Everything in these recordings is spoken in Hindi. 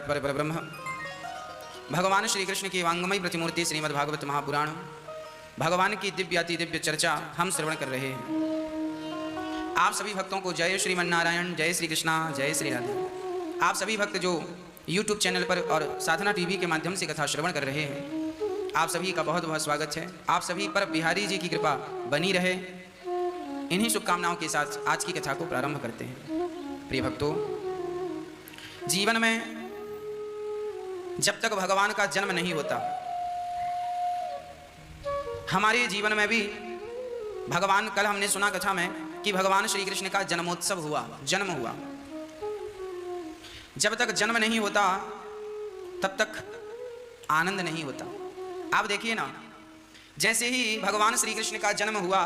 तत्पर परब्रह्म भगवान श्री कृष्ण की वांगमयी प्रतिमूर्ति श्रीमद् भागवत महापुराण, भगवान की दिव्य अति दिव्य चर्चा हम श्रवण कर रहे हैं। आप सभी भक्तों को जय श्रीमन्नारायण, जय श्री कृष्णा, जय श्री राधे। आप सभी भक्त जो YouTube चैनल पर और साधना टीवी के माध्यम से कथा श्रवण कर रहे हैं, आप सभी का बहुत बहुत स्वागत है। आप सभी पर बिहारी जी की कृपा बनी रहे, इन्हीं शुभकामनाओं के साथ आज की कथा को प्रारंभ करते हैं। प्रिय भक्तों, जीवन में जब तक भगवान का जन्म नहीं होता, हमारे जीवन में भी भगवान, कल हमने सुना कथा में कि भगवान श्री कृष्ण का जन्मोत्सव हुआ, जन्म हुआ। जब तक जन्म नहीं होता तब तक आनंद नहीं होता। आप देखिए ना, जैसे ही भगवान श्री कृष्ण का जन्म हुआ,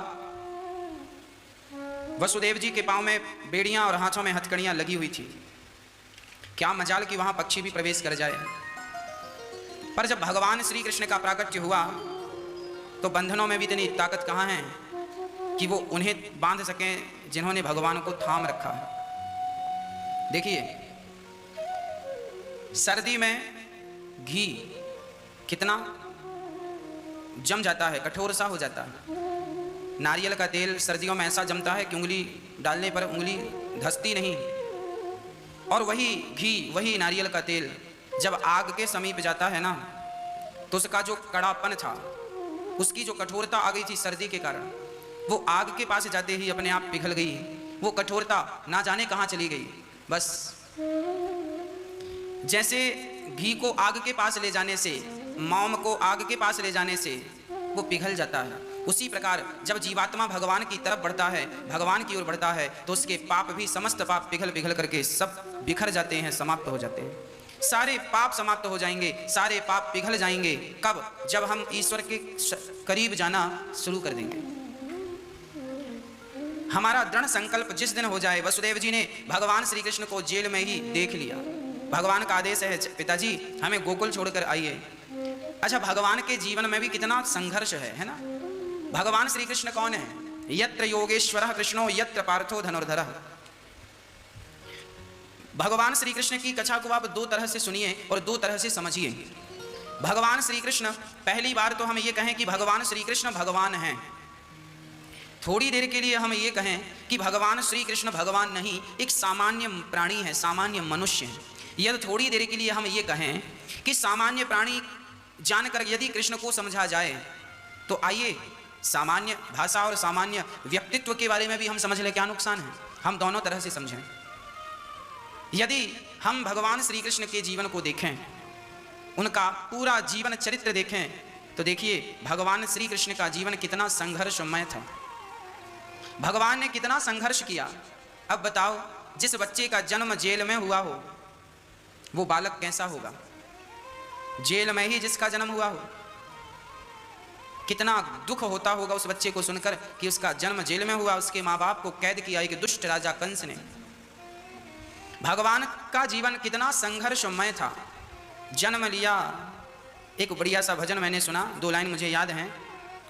वसुदेव जी के पांव में बेड़ियां और हाथों में हथकड़ियां लगी हुई थी। क्या मजाल कि वहां पक्षी भी प्रवेश कर जाए। पर जब भगवान श्री कृष्ण का प्राकट्य हुआ तो बंधनों में भी इतनी ताकत कहाँ है कि वो उन्हें बांध सकें जिन्होंने भगवान को थाम रखा है। देखिए, सर्दी में घी कितना जम जाता है, कठोर सा हो जाता है। नारियल का तेल सर्दियों में ऐसा जमता है कि उंगली डालने पर उंगली धंसती नहीं। और वही घी, वही नारियल का तेल जब आग के समीप जाता है ना, तो उसका जो कड़ापन था, उसकी जो कठोरता आ गई थी सर्दी के कारण, वो आग के पास जाते ही अपने आप पिघल गई। वो कठोरता ना जाने कहाँ चली गई। बस जैसे घी को आग के पास ले जाने से, मोम को आग के पास ले जाने से वो पिघल जाता है, उसी प्रकार जब जीवात्मा भगवान की तरफ बढ़ता है, भगवान की ओर बढ़ता है, तो उसके पाप भी, समस्त पाप पिघल पिघल करके सब बिखर जाते हैं, समाप्त हो जाते हैं। सारे पाप समाप्त हो जाएंगे, सारे पाप पिघल जाएंगे। कब? जब हम ईश्वर के करीब जाना शुरू कर देंगे। हमारा दृढ़ संकल्प जिस दिन हो जाए। वसुदेव जी ने भगवान श्री कृष्ण को जेल में ही देख लिया। भगवान का आदेश है, पिताजी हमें गोकुल छोड़कर आइए। अच्छा, भगवान के जीवन में भी कितना संघर्ष है ना। भगवान श्री कृष्ण कौन है? यत्र योगेश्वरः कृष्णो यत्र पार्थो धनुर्धरः। भगवान श्री कृष्ण की कथा को आप दो तरह से सुनिए और दो तरह से समझिए। भगवान श्री कृष्ण, पहली बार तो हम ये कहें कि भगवान श्री कृष्ण भगवान हैं। थोड़ी देर के लिए हम ये कहें कि भगवान श्री कृष्ण भगवान नहीं, एक सामान्य प्राणी है, सामान्य मनुष्य है। यदि थोड़ी देर के लिए हम ये कहें कि सामान्य प्राणी जानकर यदि कृष्ण को समझा जाए, तो आइए सामान्य भाषा और सामान्य व्यक्तित्व के बारे में भी हम समझ लें, क्या नुकसान है। हम दोनों तरह से समझें। यदि हम भगवान श्री कृष्ण के जीवन को देखें, उनका पूरा जीवन चरित्र देखें, तो देखिए भगवान श्री कृष्ण का जीवन कितना संघर्षमय था। भगवान ने कितना संघर्ष किया। अब बताओ, जिस बच्चे का जन्म जेल में हुआ हो, वो बालक कैसा होगा? जेल में ही जिसका जन्म हुआ हो, कितना दुख होता होगा उस बच्चे को सुनकर कि उसका जन्म जेल में हुआ, उसके माँ बाप को कैद किया एक दुष्ट राजा कंस ने। भगवान का जीवन कितना संघर्षमय था। जन्म लिया, एक बढ़िया सा भजन मैंने सुना, 2 लाइन मुझे याद हैं,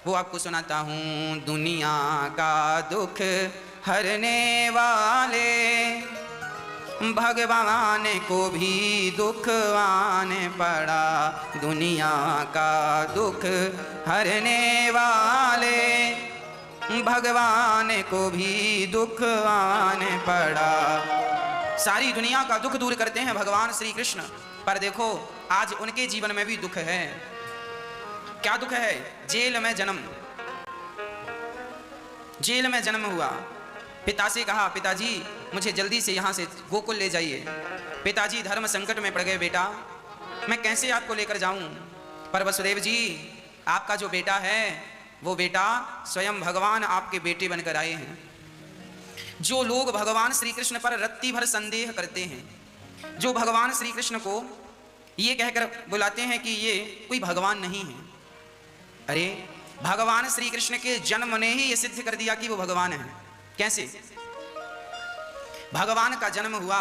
वो आपको सुनाता हूँ। दुनिया का दुख हरने वाले भगवान को भी दुख आने पड़ा। दुनिया का दुख हरने वाले भगवान को भी दुख आने पड़ा। सारी दुनिया का दुख दूर करते हैं भगवान श्री कृष्ण, पर देखो आज उनके जीवन में भी दुख है। क्या दुख है? जेल में जन्म, जेल में जन्म हुआ। पिता से कहा, पिताजी मुझे जल्दी से यहाँ से गोकुल ले जाइए। पिताजी धर्म संकट में पड़ गए, बेटा मैं कैसे आपको लेकर जाऊं? पर वसुदेव जी, आपका जो बेटा है, वो बेटा स्वयं भगवान आपके बेटे बनकर आए हैं। जो लोग भगवान श्री कृष्ण पर रत्ती भर संदेह करते हैं, जो भगवान श्री कृष्ण को ये कहकर बुलाते हैं कि ये कोई भगवान नहीं है, अरे भगवान श्री कृष्ण के जन्म ने ही ये सिद्ध कर दिया कि वो भगवान है। कैसे? भगवान का जन्म हुआ,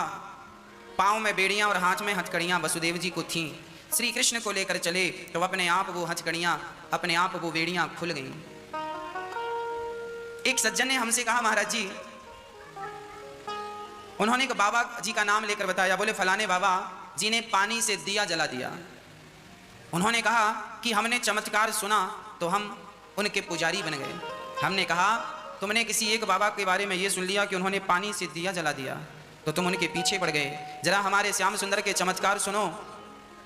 पांव में बेड़ियां और हाथ में हथकड़ियां वसुदेव जी को थीं। श्री कृष्ण को लेकर चले तो अपने आप वो हथकड़ियां, अपने आप वो बेड़ियां खुल गईं। एक सज्जन ने हमसे कहा, महाराज जी, उन्होंने एक बाबा जी का नाम लेकर बताया, बोले फलाने बाबा जी ने पानी से दिया जला दिया। उन्होंने कहा कि हमने चमत्कार सुना तो हम उनके पुजारी बन गए। हमने कहा तुमने किसी एक बाबा के बारे में ये सुन लिया कि उन्होंने पानी से दिया जला दिया तो तुम उनके पीछे पड़ गए। जरा हमारे श्याम सुंदर के चमत्कार सुनो।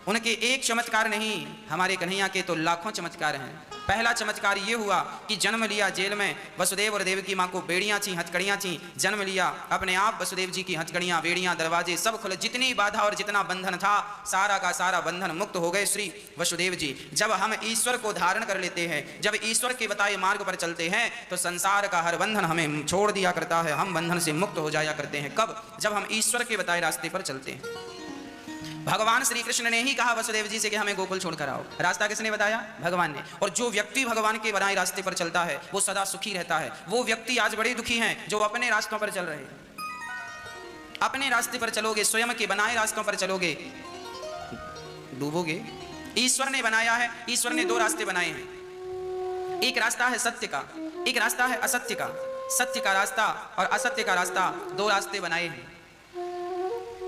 उनके एक चमत्कार नहीं, हमारे कन्हैया के तो लाखों चमत्कार हैं। पहला चमत्कार ये हुआ कि जन्म लिया जेल में, वसुदेव और देवकी माँ को बेड़ियाँ थीं, हथकड़ियाँ थीं, जन्म लिया अपने आप वसुदेव जी की हथकड़ियाँ, बेड़ियाँ, दरवाजे सब खुले, जितनी बाधा और जितना बंधन था सारा का सारा बंधन मुक्त हो गए श्री वसुदेव जी। जब हम ईश्वर को धारण कर लेते हैं, जब ईश्वर के बताए मार्ग पर चलते हैं तो संसार का हर बंधन हमें छोड़ दिया करता है, हम बंधन से मुक्त हो जाया करते हैं। कब? जब हम ईश्वर के बताए रास्ते पर चलते हैं। भगवान श्री कृष्ण ने ही कहा वसुदेव जी से कि हमें गोकुल छोड़कर आओ। रास्ता किसने बताया? भगवान ने। और जो व्यक्ति भगवान के बनाए रास्ते पर चलता है वो सदा सुखी रहता है। वो व्यक्ति आज बड़े दुखी हैं जो अपने रास्तों पर चल रहे हैं। अपने रास्ते पर चलोगे, स्वयं के बनाए रास्तों पर चलोगे, डूबोगे। ईश्वर ने बनाया है, ईश्वर ने दो रास्ते बनाए हैं। एक रास्ता है सत्य का, एक रास्ता है असत्य का। सत्य का रास्ता और असत्य का रास्ता, दो रास्ते बनाए हैं।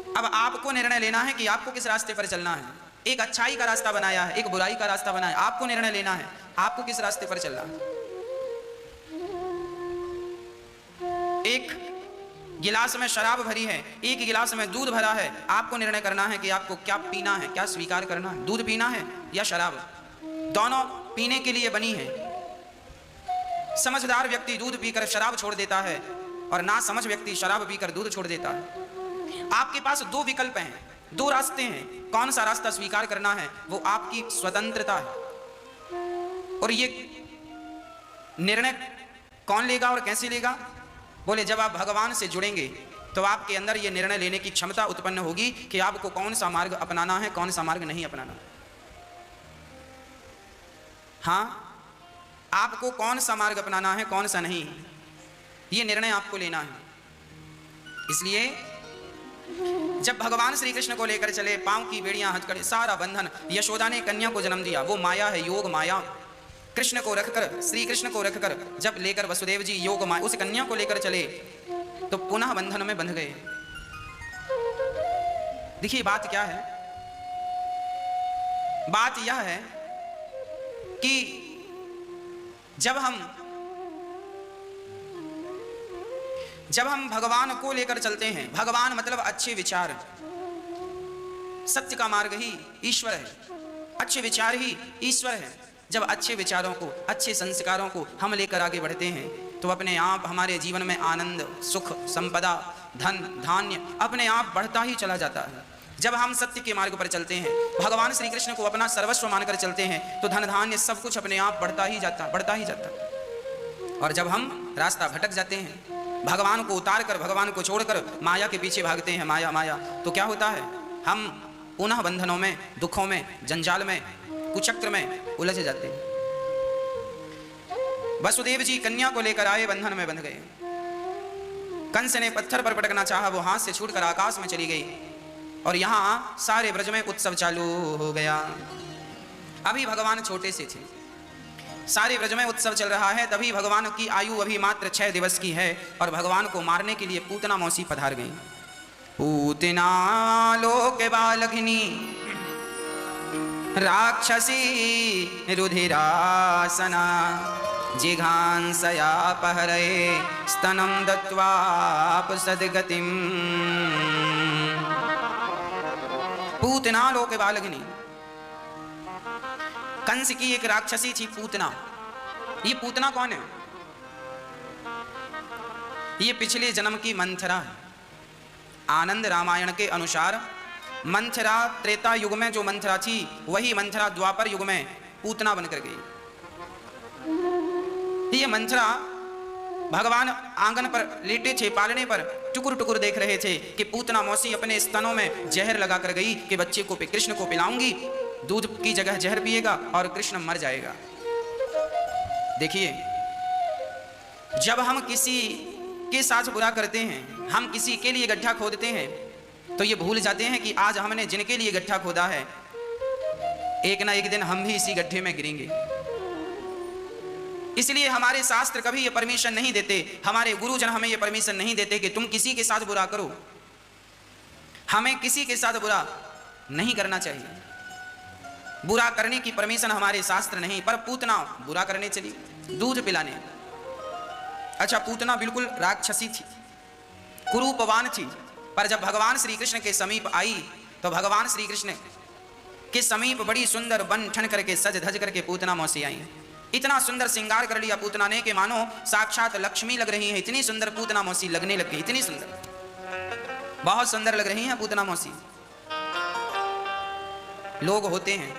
अब आपको निर्णय लेना है कि आपको किस रास्ते पर चलना है। एक अच्छाई का रास्ता बनाया है, एक बुराई का रास्ता बनाया है। आपको निर्णय लेना है आपको किस रास्ते पर चलना है। एक गिलास में शराब भरी है, एक गिलास में दूध भरा है। आपको निर्णय करना है कि आपको क्या पीना है, क्या स्वीकार करना है, दूध पीना है या शराब। दोनों पीने के लिए बनी है। समझदार व्यक्ति दूध पीकर शराब छोड़ देता है और ना समझ व्यक्ति शराब पीकर दूध छोड़ देता है। आपके पास दो विकल्प हैं, दो रास्ते हैं। कौन सा रास्ता स्वीकार करना है वो आपकी स्वतंत्रता है। और ये निर्णय कौन लेगा और कैसे लेगा? बोले जब आप भगवान से जुड़ेंगे तो आपके अंदर ये निर्णय लेने की क्षमता उत्पन्न होगी कि आपको कौन सा मार्ग अपनाना है, कौन सा मार्ग नहीं अपनाना। हाँ, आपको कौन सा मार्ग अपनाना है, कौन सा नहीं, ये निर्णय आपको लेना है। इसलिए जब भगवान श्री कृष्ण को लेकर चले, पांव की बेड़ियां, हथकड़े, सारा बंधन, यशोदा ने कन्या को जन्म दिया, वो माया है, योग माया। कृष्ण को रखकर, श्री कृष्ण को रखकर जब लेकर वसुदेव जी योग माया उस कन्या को लेकर चले तो पुनः बंधन में बंध गए। देखिए बात क्या है, बात यह है कि जब हम भगवान को लेकर चलते हैं, भगवान मतलब अच्छे विचार, सत्य का मार्ग ही ईश्वर है, अच्छे विचार ही ईश्वर है। जब अच्छे विचारों को, अच्छे संस्कारों को हम लेकर आगे बढ़ते हैं तो अपने आप हमारे जीवन में आनंद, सुख, संपदा, धन, धान्य अपने आप बढ़ता ही चला जाता है। जब हम सत्य के मार्ग पर चलते हैं, भगवान श्री कृष्ण को अपना सर्वस्व मानकर चलते हैं तो धन धान्य सब कुछ अपने आप बढ़ता ही जाता, बढ़ता ही जाता। और जब हम रास्ता भटक जाते हैं, भगवान को उतार कर, भगवान को छोड़कर माया के पीछे भागते हैं, माया माया, तो क्या होता है? हम पुनः बंधनों में, दुखों में, जंजाल में, कुचक्र में उलझ जाते हैं। वसुदेव जी कन्या को लेकर आए, बंधन में बंध गए। कंस ने पत्थर पर पटकना चाहा, वो हाथ से छूटकर आकाश में चली गई और यहाँ सारे ब्रज में उत्सव चालू हो गया। अभी भगवान छोटे से थे, सारे ब्रज में उत्सव चल रहा है। तभी भगवान की आयु अभी मात्र 6 दिवस की है और भगवान को मारने के लिए पूतना मौसी पधार गई। पूतना लोक बालघिनी राक्षसी रुधिरासना जिघांसया पहरे स्तनं दत्वापसद्गतिम्। पूतना लोक बालघिनी, कंस की एक राक्षसी थी पूतना। ये पूतना कौन है? ये पिछले जन्म की मंथरा है। आनंद रामायण के अनुसार मंथरा त्रेता युग में जो मंथरा थी वही मंथरा द्वापर युग में पूतना बनकर गई। ये मंथरा भगवान आंगन पर लेटे थे, पालने पर टुकुर टुकुर देख रहे थे कि पूतना मौसी अपने स्तनों में जहर लगा कर गई कि बच्चे को कृष्ण को पिलाऊंगी, दूध की जगह जहर पिएगा और कृष्ण मर जाएगा। देखिए, जब हम किसी के साथ बुरा करते हैं, हम किसी के लिए गड्ढा खोदते हैं तो ये भूल जाते हैं कि आज हमने जिनके लिए गड्ढा खोदा है एक ना एक दिन हम भी इसी गड्ढे में गिरेंगे। इसलिए हमारे शास्त्र कभी ये परमिशन नहीं देते, हमारे गुरुजन हमें ये परमिशन नहीं देते कि तुम किसी के साथ बुरा करो। हमें किसी के साथ बुरा नहीं करना चाहिए। बुरा करने की परमिशन हमारे शास्त्र नहीं, पर पूतना बुरा करने चली, दूध पिलाने। अच्छा, पूतना बिल्कुल राक्षसी थी, कुरूपवान थी, पर जब भगवान श्री कृष्ण के समीप आई तो भगवान श्री कृष्ण के समीप बड़ी सुंदर बन ठन करके सज धज करके पूतना मौसी आई। इतना सुंदर श्रृंगार कर लिया पूतना ने कि मानो साक्षात लक्ष्मी लग रही है। इतनी सुंदर पूतना मौसी लगने लग गई, इतनी सुंदर, बहुत सुंदर लग रही हैं पूतना मौसी। लोग होते हैं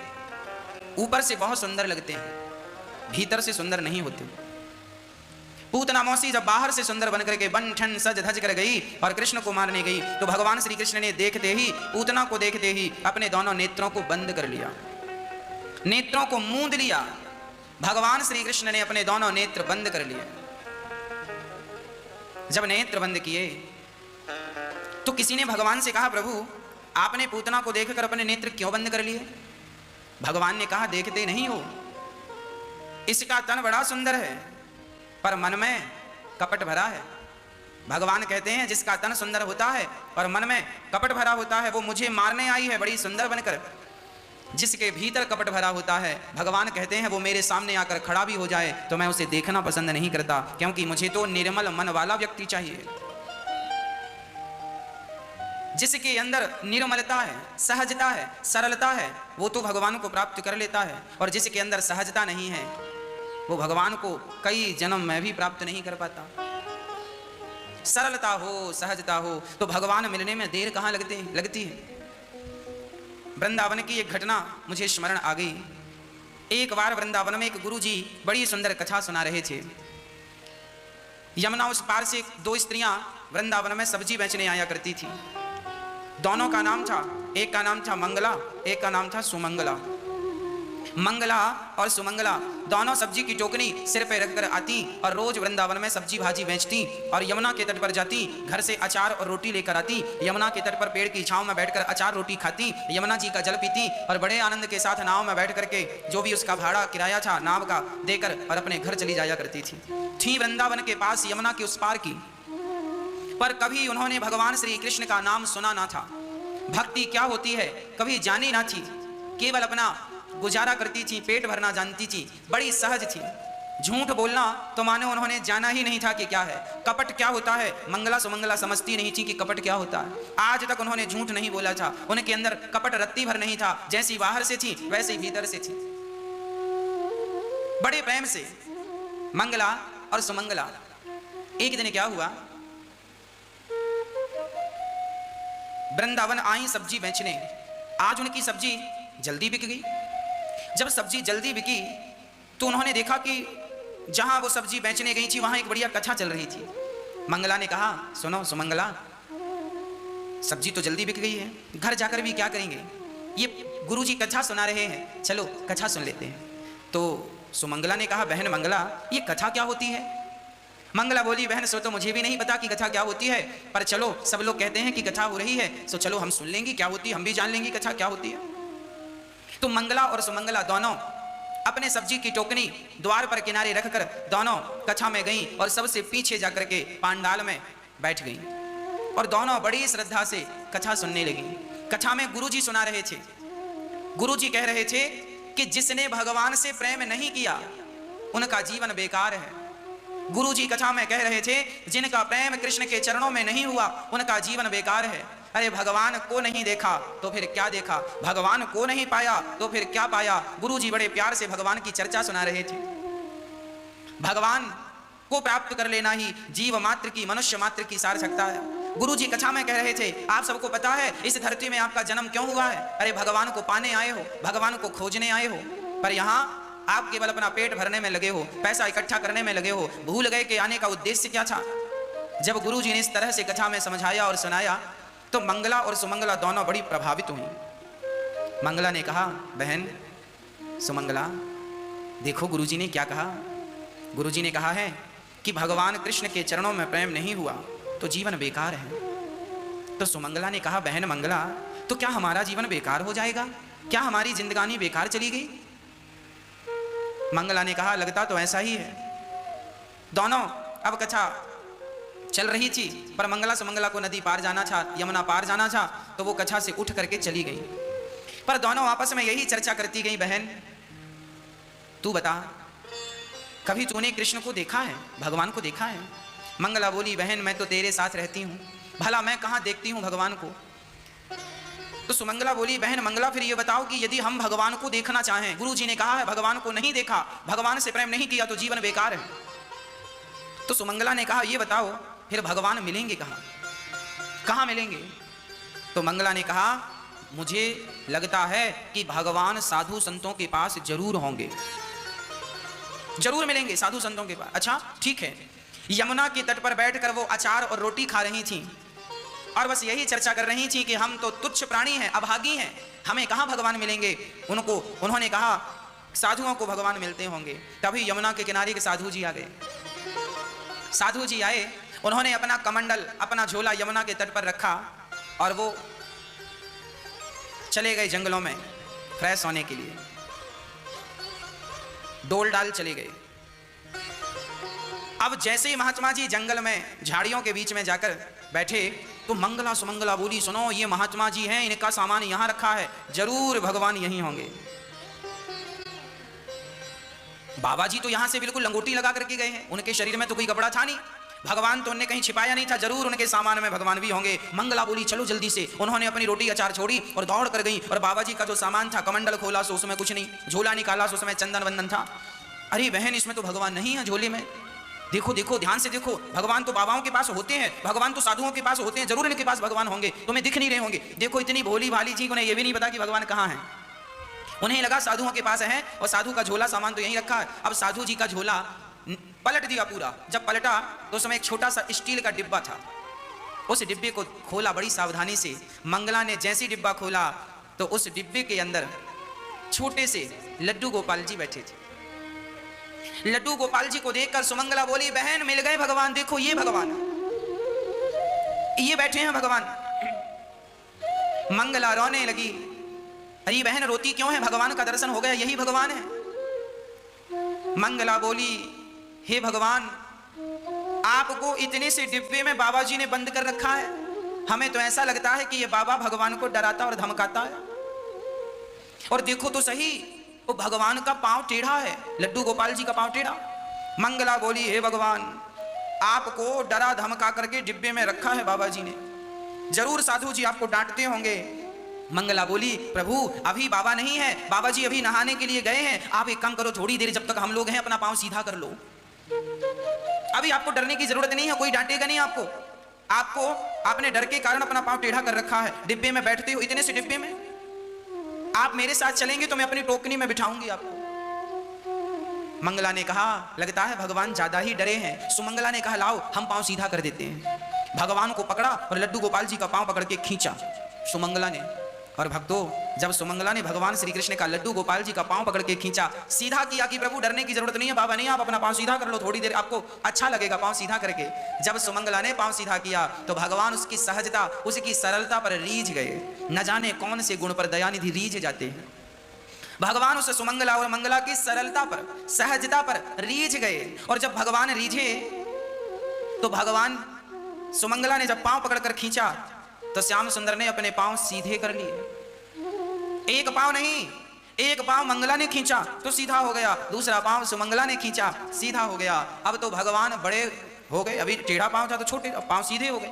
ऊपर से बहुत सुंदर लगते हैं, भीतर से सुंदर नहीं होते। पूतना मौसी जब बाहर से सुंदर बनकर के बन ठन सज धज कर गई और कृष्ण को मारने गई तो भगवान श्री कृष्ण ने देखते ही, पूतना को देखते ही अपने दोनों नेत्रों को बंद कर लिया, नेत्रों को मूंद लिया। भगवान श्री कृष्ण ने अपने दोनों नेत्र बंद कर लिए। जब नेत्र बंद किए तो किसी ने भगवान से कहा, प्रभु आपने पूतना को देखकर अपने नेत्र क्यों बंद कर लिए? भगवान ने कहा, देखते नहीं हो, इसका तन बड़ा सुंदर है पर मन में कपट भरा है। भगवान कहते हैं जिसका तन सुंदर होता है और मन में कपट भरा होता है वो मुझे मारने आई है बड़ी सुंदर बनकर। जिसके भीतर कपट भरा होता है भगवान कहते हैं वो मेरे सामने आकर खड़ा भी हो जाए तो मैं उसे देखना पसंद नहीं करता, क्योंकि मुझे तो निर्मल मन वाला व्यक्ति चाहिए। जिसके अंदर निर्मलता है, सहजता है, सरलता है, वो तो भगवान को प्राप्त कर लेता है, और जिसके अंदर सहजता नहीं है वो भगवान को कई जन्म में भी प्राप्त नहीं कर पाता। सरलता हो, सहजता हो तो भगवान मिलने में देर कहाँ लगती है। वृंदावन की एक घटना मुझे स्मरण आ गई। एक बार वृंदावन में एक गुरुजी बड़ी सुंदर कथा सुना रहे थे। यमुना उस पार से दो स्त्रियां वृंदावन में सब्जी बेचने आया करती थी। दोनों का नाम था, एक का नाम था मंगला, एक का नाम था सुमंगला। मंगला और सुमंगला दोनों सब्जी की टोकरी सिर पे रखकर आती और रोज वृंदावन में सब्जी भाजी बेचती और यमुना के तट पर जाती, घर से अचार और रोटी लेकर आती, यमुना के तट पर पेड़ की छांव में बैठकर अचार रोटी खाती, यमुना जी का जल पीती और बड़े आनंद के साथ नाव में बैठ करके जो भी उसका भाड़ा किराया था नाव का देकर और अपने घर चली जाया करती थी वृंदावन के पास यमुना के उस पार की। पर कभी उन्होंने भगवान श्री कृष्ण का नाम सुना ना था, भक्ति क्या होती है कभी जानी ना थी, केवल अपना गुजारा करती थी, पेट भरना जानती थी, बड़ी सहज थी। झूठ बोलना तो मानो उन्होंने जाना ही नहीं था कि क्या है, कपट क्या होता है मंगला सुमंगला समझती नहीं थी कि कपट क्या होता है। आज तक उन्होंने झूठ नहीं बोला था, उनके अंदर कपट रत्ती भर नहीं था, जैसी बाहर से थी वैसे ही भीतर से थी। बड़े प्रेम से मंगला और सुमंगला। एक दिन क्या हुआ, वृंदावन आई सब्जी बेचने। आज उनकी सब्जी जल्दी बिक गई। जब सब्जी जल्दी बिकी तो उन्होंने देखा कि जहां वो सब्जी बेचने गई थी वहां एक बढ़िया कथा चल रही थी। मंगला ने कहा, सुनो सुमंगला, सब्जी तो जल्दी बिक गई है, घर जाकर भी क्या करेंगे, ये गुरुजी कथा सुना रहे हैं, चलो कथा सुन लेते हैं। तो सुमंगला ने कहा, बहन मंगला ये कथा क्या होती है? मंगला बोली, बहन सो तो मुझे भी नहीं पता कि कथा क्या होती है, पर चलो सब लोग कहते हैं कि कथा हो रही है, सो चलो हम सुन लेंगे क्या होती है, हम भी जान लेंगे कथा क्या होती है। तो मंगला और सुमंगला दोनों अपने सब्जी की टोकरी द्वार पर किनारे रखकर दोनों कथा में गईं और सबसे पीछे जाकर के पांडाल में बैठ गईं और दोनों बड़ी श्रद्धा से कथा सुनने लगी। कथा में गुरुजी सुना रहे थे। गुरुजी कह रहे थे कि जिसने भगवान से प्रेम नहीं किया उनका जीवन बेकार है। गुरुजी कथा में कह रहे थे जिनका प्रेम कृष्ण के चरणों में नहीं हुआ उनका जीवन बेकार है। अरे भगवान को नहीं देखा तो फिर क्या देखा, भगवान को नहीं पाया तो फिर क्या पाया। गुरुजी बड़े प्यार से भगवान की चर्चा सुना रहे थे। भगवान को प्राप्त कर लेना ही जीव मात्र की, मनुष्य मात्र की सार्थकता है। गुरुजी कथा में कह रहे थे, आप सबको पता है इस धरती में आपका जन्म क्यों हुआ है? अरे भगवान को पाने आए हो, भगवान को खोजने आए हो, पर यहाँ आप केवल अपना पेट भरने में लगे हो, पैसा इकट्ठा करने में लगे हो, भूल गए कि आने का उद्देश्य क्या था। जब गुरुजी ने इस तरह से कथा में समझाया और सुनाया तो मंगला और सुमंगला दोनों बड़ी प्रभावित हुई। मंगला ने कहा, बहन सुमंगला देखो गुरुजी ने क्या कहा। गुरुजी ने कहा है कि भगवान कृष्ण के चरणों में प्रेम नहीं हुआ तो जीवन बेकार है। तो सुमंगला ने कहा, बहन मंगला तो क्या हमारा जीवन बेकार हो जाएगा, क्या हमारी जिंदगानी बेकार चली गई? मंगला ने कहा, लगता तो ऐसा ही है। दोनों अब कथा चल रही थी पर मंगला सुमंगला को नदी पार जाना था, यमुना पार जाना था, तो वो कथा से उठ करके चली गई। पर दोनों आपस में यही चर्चा करती गई, बहन तू बता कभी तूने कृष्ण को देखा है, भगवान को देखा है? मंगला बोली, बहन मैं तो तेरे साथ रहती हूँ, भला मैं कहाँ देखती हूँ भगवान को। तो सुमंगला बोली, बहन मंगला फिर ये बताओ कि यदि हम भगवान को देखना चाहें, गुरु जी ने कहा है भगवान को नहीं देखा, भगवान से प्रेम नहीं किया तो जीवन बेकार है। तो सुमंगला ने कहा ये बताओ फिर भगवान मिलेंगे कहाँ, कहाँ मिलेंगे? तो मंगला ने कहा मुझे लगता है कि भगवान साधु संतों के पास जरूर होंगे, जरूर मिलेंगे साधु संतों के पास। अच्छा ठीक है। यमुना के तट पर बैठकर वो अचार और रोटी खा रही थी और बस यही चर्चा कर रही थी कि हम तो तुच्छ प्राणी हैं, अभागी हैं, हमें कहाँ भगवान मिलेंगे। उन्होंने कहा साधुओं को भगवान मिलते होंगे। तभी यमुना के किनारे के साधु जी आ गए। साधु जी आए, उन्होंने अपना कमंडल, अपना झोला यमुना के तट पर रखा और वो चले गए जंगलों में फ्रेश होने के लिए, डोल डाल चले गए। अब जैसे ही महात्मा जी जंगल में झाड़ियों के बीच में जाकर बैठे तो मंगला सुमंगला बोली, सुनो ये महात्मा जी हैं, इनका सामान यहां रखा है, जरूर भगवान यहीं होंगे। बाबा जी तो यहां से बिल्कुल लंगोटी लगा करके गए हैं, उनके शरीर में तो कोई कपड़ा था नहीं, भगवान तो उन्हें कहीं छिपाया नहीं था, जरूर उनके सामान में भगवान भी होंगे। मंगला बोली चलो जल्दी से। उन्होंने अपनी रोटी अचार छोड़ी और दौड़ कर गई और बाबा जी का जो सामान था, कमंडल खोला सो उसमें कुछ नहीं, झोला निकाला सो उसमें चंदन वंदन था। अरे बहन इसमें तो भगवान नहीं है झोले में, देखो देखो ध्यान से देखो, भगवान तो बाबाओं के पास होते हैं, भगवान तो साधुओं के पास होते हैं, जरूर इनके पास भगवान होंगे, तुम्हें दिख नहीं रहे होंगे। देखो इतनी भोली भाली जी, उन्हें यह भी नहीं पता कि भगवान कहाँ है। उन्हें लगा साधुओं के पास है और साधु का झोला सामान तो यहीं रखा है। अब साधु जी का झोला पलट दिया पूरा। जब पलटा तो उसमें एक छोटा सा स्टील का डिब्बा था, उस डिब्बे को खोला बड़ी सावधानी से। मंगला ने जैसे डिब्बा खोला तो उस डिब्बे के अंदर छोटे से लड्डू गोपाल जी बैठे थे। लड्डू गोपाल जी को देखकर सुमंगला बोली, बहन मिल गए भगवान, देखो ये भगवान, ये बैठे हैं भगवान। मंगला रोने लगी, अरे बहन रोती क्यों है, भगवान का दर्शन हो गया, यही भगवान है। मंगला बोली, हे भगवान आपको इतने से डिब्बे में बाबा जी ने बंद कर रखा है, हमें तो ऐसा लगता है कि ये बाबा भगवान को डराता और धमकाता है। और देखो तो सही वो भगवान का पांव टेढ़ा है, लड्डू गोपाल जी का पांव टेढ़ा। मंगला बोली, हे भगवान आपको डरा धमका करके डिब्बे में रखा है बाबा जी ने, जरूर साधु जी आपको डांटते होंगे। मंगला बोली, प्रभु अभी बाबा नहीं है, बाबा जी अभी नहाने के लिए गए हैं, आप एक काम करो थोड़ी देर जब तक हम लोग हैं अपना पांव सीधा कर लो, अभी आपको डरने की जरूरत नहीं है, कोई डांटेगा नहीं आपको। आपको आपने डर के कारण अपना पांव टेढ़ा कर रखा है, डिब्बे में बैठते हो, इतने से डिब्बे में आप मेरे साथ चलेंगे तो मैं अपनी टोकनी में बिठाऊंगी आपको। मंगला ने कहा लगता है भगवान ज्यादा ही डरे हैं। सुमंगला ने कहा लाओ हम पांव सीधा कर देते हैं। भगवान को पकड़ा और लड्डू गोपाल जी का पांव पकड़ के खींचा सुमंगला ने। और भक्तों जब सुमंगला ने भगवान श्री कृष्ण का लड्डू गोपाल जी का पांव पकड़ के खींचा, सीधा किया कि प्रभु डरने की जरूरत नहीं है, बाबा नहीं, आप अपना पांव सीधा कर लो, थोड़ी देर आपको अच्छा लगेगा पांव सीधा करके। जब सुमंगला ने पांव सीधा किया तो भगवान उसकी सहजता, उसकी सरलता पर रीझ गए। न जाने कौन से गुण पर दयानिधि रीझ जाते हैं। भगवान उस सुमंगला और मंगला की सरलता पर, सहजता पर रीझ गए। और जब भगवान रीझे तो भगवान सुमंगला ने जब पांव पकड़कर खींचा तो श्याम सुंदर ने अपने पांव सीधे कर लिए। एक पांव नहीं, एक पांव मंगला ने खींचा तो सीधा हो गया, दूसरा पांव सुमंगला ने खींचा सीधा हो गया। अब तो भगवान बड़े हो गए, अभी टेढ़ा पांव था तो छोटे पांव सीधे हो गए।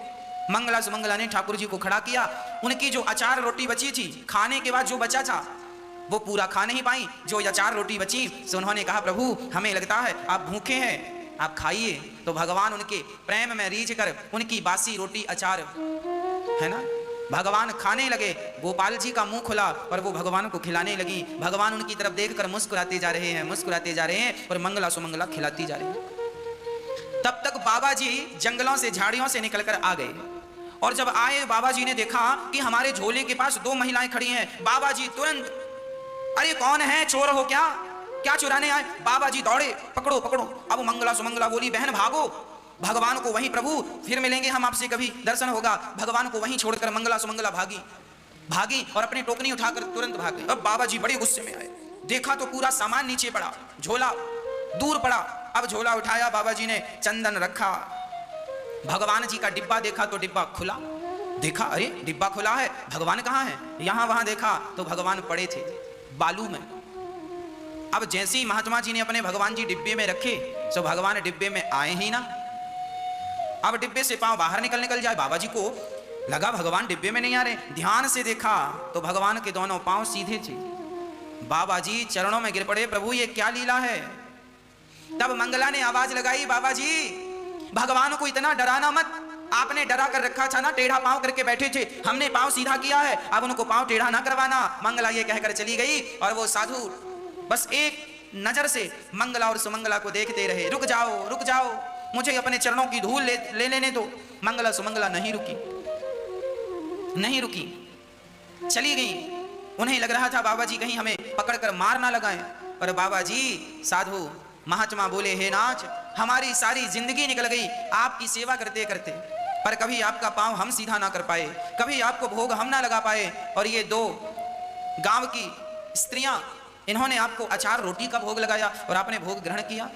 मंगला सुमंगला ने ठाकुर जी को खड़ा किया। उनकी जो अचार रोटी बची थी, खाने के बाद जो बचा था वो पूरा खा नहीं पाई। जो अचार रोटी बची तो उन्होंने कहा प्रभु हमें लगता है आप भूखे हैं, आप खाइए। तो भगवान उनके प्रेम में रीझ कर उनकी बासी रोटी अचार है ना, भगवान खाने लगे। गोपाल जी का मुंह खुला और वो भगवान को खिलाने लगी। भगवान उनकी तरफ देखकर मुस्कुराते जा रहे हैं, मुस्कुराते जा रहे हैं और मंगला सुमंगला खिलाती जा रही है। तब तक बाबा जी जंगलों से, झाड़ियों से निकलकर आ गए। और जब आए बाबा जी ने देखा कि हमारे झोले के पास दो महिलाएं खड़ी हैं। बाबा जी तुरंत, अरे कौन है, चोर हो क्या, क्या चुराने आए? बाबा जी दौड़े, पकड़ो पकड़ो। अब मंगला सुमंगला बोली बहन भागो, भगवान को वहीं, प्रभु फिर मिलेंगे हम आपसे, कभी दर्शन होगा। भगवान को वहीं छोड़कर मंगला सुमंगला भागी और अपनी टोकनी उठाकर तुरंत भाग गई। अब बाबा जी बड़े गुस्से में आए, देखा तो पूरा सामान नीचे पड़ा, झोला दूर पड़ा। अब झोला उठाया, बाबा जी ने चंदन रखा, भगवान जी का डिब्बा देखा तो डिब्बा खुला, देखा, अरे डिब्बा खुला है, भगवान कहाँ है? यहां वहां देखा तो भगवान पड़े थे बालू में। अब जैसे ही महात्मा जी ने अपने भगवान जी डिब्बे में रखे, तो भगवान डिब्बे में आए ही ना। अब डिब्बे से पांव बाहर निकल जाए, बाबा जी को लगा भगवान डिब्बे में नहीं आ रहे। ध्यान से देखा तो भगवान के दोनों पांव सीधे थे। बाबा जी चरणों में गिर पड़े, प्रभु ये क्या लीला है? तब मंगला ने आवाज लगाई, बाबा जी भगवान को इतना डराना मत, आपने डरा कर रखा था ना, टेढ़ा पांव करके बैठे थे, हमने पांव सीधा किया है, अब उनको पांव टेढ़ा ना करवाना। मंगला ये कहकर चली गई और वो साधु बस एक नजर से मंगला और सुमंगला को देखते रहे। रुक जाओ, रुक जाओ, मुझे अपने चरणों की धूल ले लेने दो। मंगला सुमंगला नहीं रुकी, नहीं रुकी, चली गई। उन्हें लग रहा था बाबा जी कहीं हमें पकड़कर मार ना लगाएं। और बाबा जी साधु महात्मा बोले, हे नाथ, हमारी सारी जिंदगी निकल गई आपकी सेवा करते करते, पर कभी आपका पांव हम सीधा ना कर पाए, कभी आपको भोग हम ना लगा पाए। और ये दो गांव की स्त्रियां, इन्होंने आपको अचार रोटी का भोग लगाया और आपने भोग ग्रहण किया,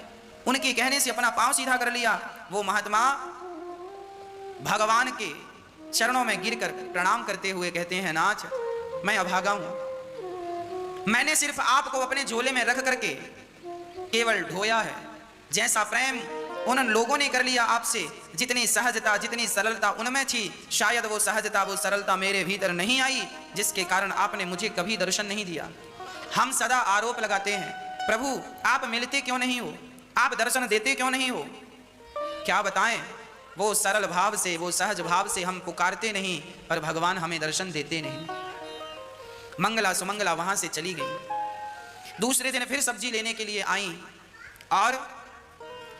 उनके कहने से अपना पांव सीधा कर लिया। वो महात्मा भगवान के चरणों में गिरकर प्रणाम करते हुए कहते हैं, नाथ मैं अभागा हूं, मैंने सिर्फ आपको अपने झोले में रख करके केवल ढोया है। जैसा प्रेम उन लोगों ने कर लिया आपसे, जितनी सहजता जितनी सरलता उनमें थी, शायद वो सहजता वो सरलता मेरे भीतर नहीं आई, जिसके कारण आपने मुझे कभी दर्शन नहीं दिया। हम सदा आरोप लगाते हैं, प्रभु आप मिलते क्यों नहीं हो, आप दर्शन देते क्यों नहीं हो? क्या बताएं, वो सरल भाव से वो सहज भाव से हम पुकारते नहीं, पर भगवान हमें दर्शन देते नहीं। मंगला सुमंगला वहां से चली गई। दूसरे दिन फिर सब्जी लेने के लिए आई और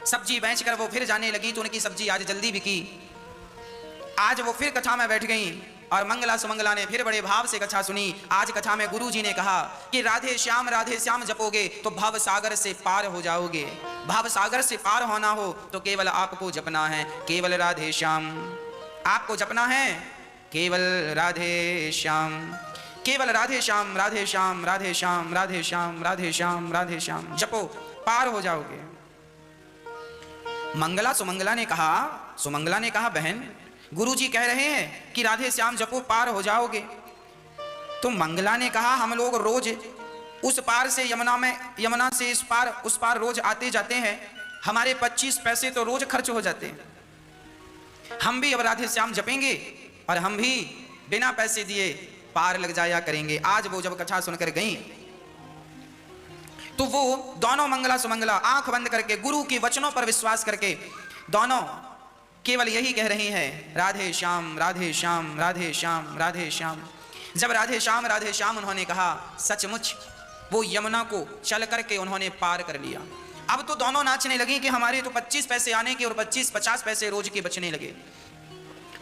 सब्जी बेचकर वो फिर जाने लगी, तो उनकी सब्जी आज जल्दी बिकी। आज वो फिर कथा में बैठ गई और मंगला सुमंगला ने फिर बड़े भाव से कथा सुनी। आज कथा में गुरु जी ने कहा कि राधे श्याम जपोगे तो भव सागर से पार हो जाओगे। भव सागर से पार होना हो तो केवल आपको जपना है, केवल राधे श्याम। आपको जपना है केवल राधे श्याम, केवल राधे श्याम, राधे श्याम, राधे श्याम, राधे श्याम, राधे श्याम, राधे श्याम जपो, पार हो जाओगे। मंगला सुमंगला ने कहा बहन गुरुजी कह रहे हैं कि राधे श्याम जपो पार हो जाओगे। तो मंगला ने कहा, हम लोग रोज उस पार से यमुना से इस पार उस पार रोज आते जाते हैं, हमारे 25 पैसे तो रोज खर्च हो जाते हैं। हम भी अब राधे श्याम जपेंगे और हम भी बिना पैसे दिए पार लग जाया करेंगे। आज वो जब कथा सुनकर गई तो वो दोनों मंगला सुमंगला आंख बंद करके गुरु के वचनों पर विश्वास करके दोनों केवल यही कह रही हैं, राधे श्याम, राधे श्याम, राधे श्याम, राधे श्याम। जब राधे श्याम उन्होंने कहा, सचमुच वो यमुना को चल करके उन्होंने पार कर लिया। अब तो दोनों नाचने लगी कि हमारे तो 25 पैसे आने के और 25-50 पैसे रोज के बचने लगे।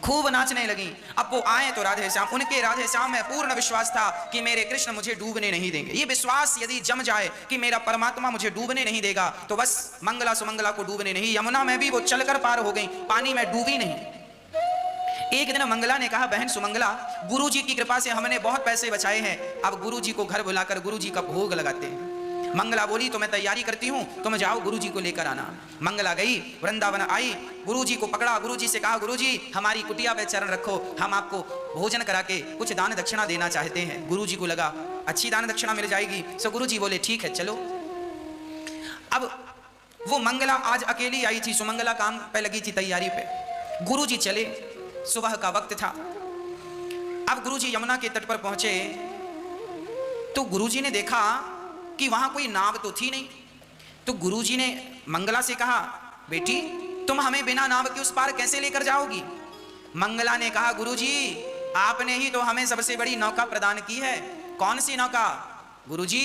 खूब नाचने लगी। अब वो आए तो राधे श्याम, उनके राधे श्याम में पूर्ण विश्वास था कि मेरे कृष्ण मुझे डूबने नहीं देंगे। ये विश्वास यदि जम जाए कि मेरा परमात्मा मुझे डूबने नहीं देगा, तो बस मंगला सुमंगला को डूबने नहीं, यमुना में भी वो चलकर पार हो गई, पानी में डूबी नहीं। एक दिन मंगला ने कहा, बहन सुमंगला, गुरुजी की कृपा से हमने बहुत पैसे बचाए हैं, अब गुरुजी को घर बुलाकर गुरुजी का भोग लगाते हैं। मंगला बोली, तो मैं तैयारी करती हूँ, तुम जाओ गुरुजी को लेकर आना। मंगला गई, वृंदावन आई, गुरुजी को पकड़ा, गुरुजी से कहा, गुरुजी हमारी कुटिया पे चरण रखो, हम आपको भोजन करा के कुछ दान दक्षिणा देना चाहते हैं। गुरुजी को लगा अच्छी दान दक्षिणा मिल जाएगी, सो गुरुजी बोले ठीक है चलो। अब वो मंगला आज अकेली आई थी, सुमंगला काम पे लगी थी तैयारी पे। गुरुजी चले, सुबह का वक्त था। अब गुरुजी यमुना के तट पर पहुंचे तो गुरुजी ने देखा कि वहां कोई नाव तो थी नहीं। तो गुरुजी ने मंगला से कहा, बेटी तुम हमें बिना नाव के उस पार कैसे लेकर जाओगी? मंगला ने कहा, गुरुजी आपने ही तो हमें सबसे बड़ी नौका प्रदान की है। कौन सी नौका? गुरुजी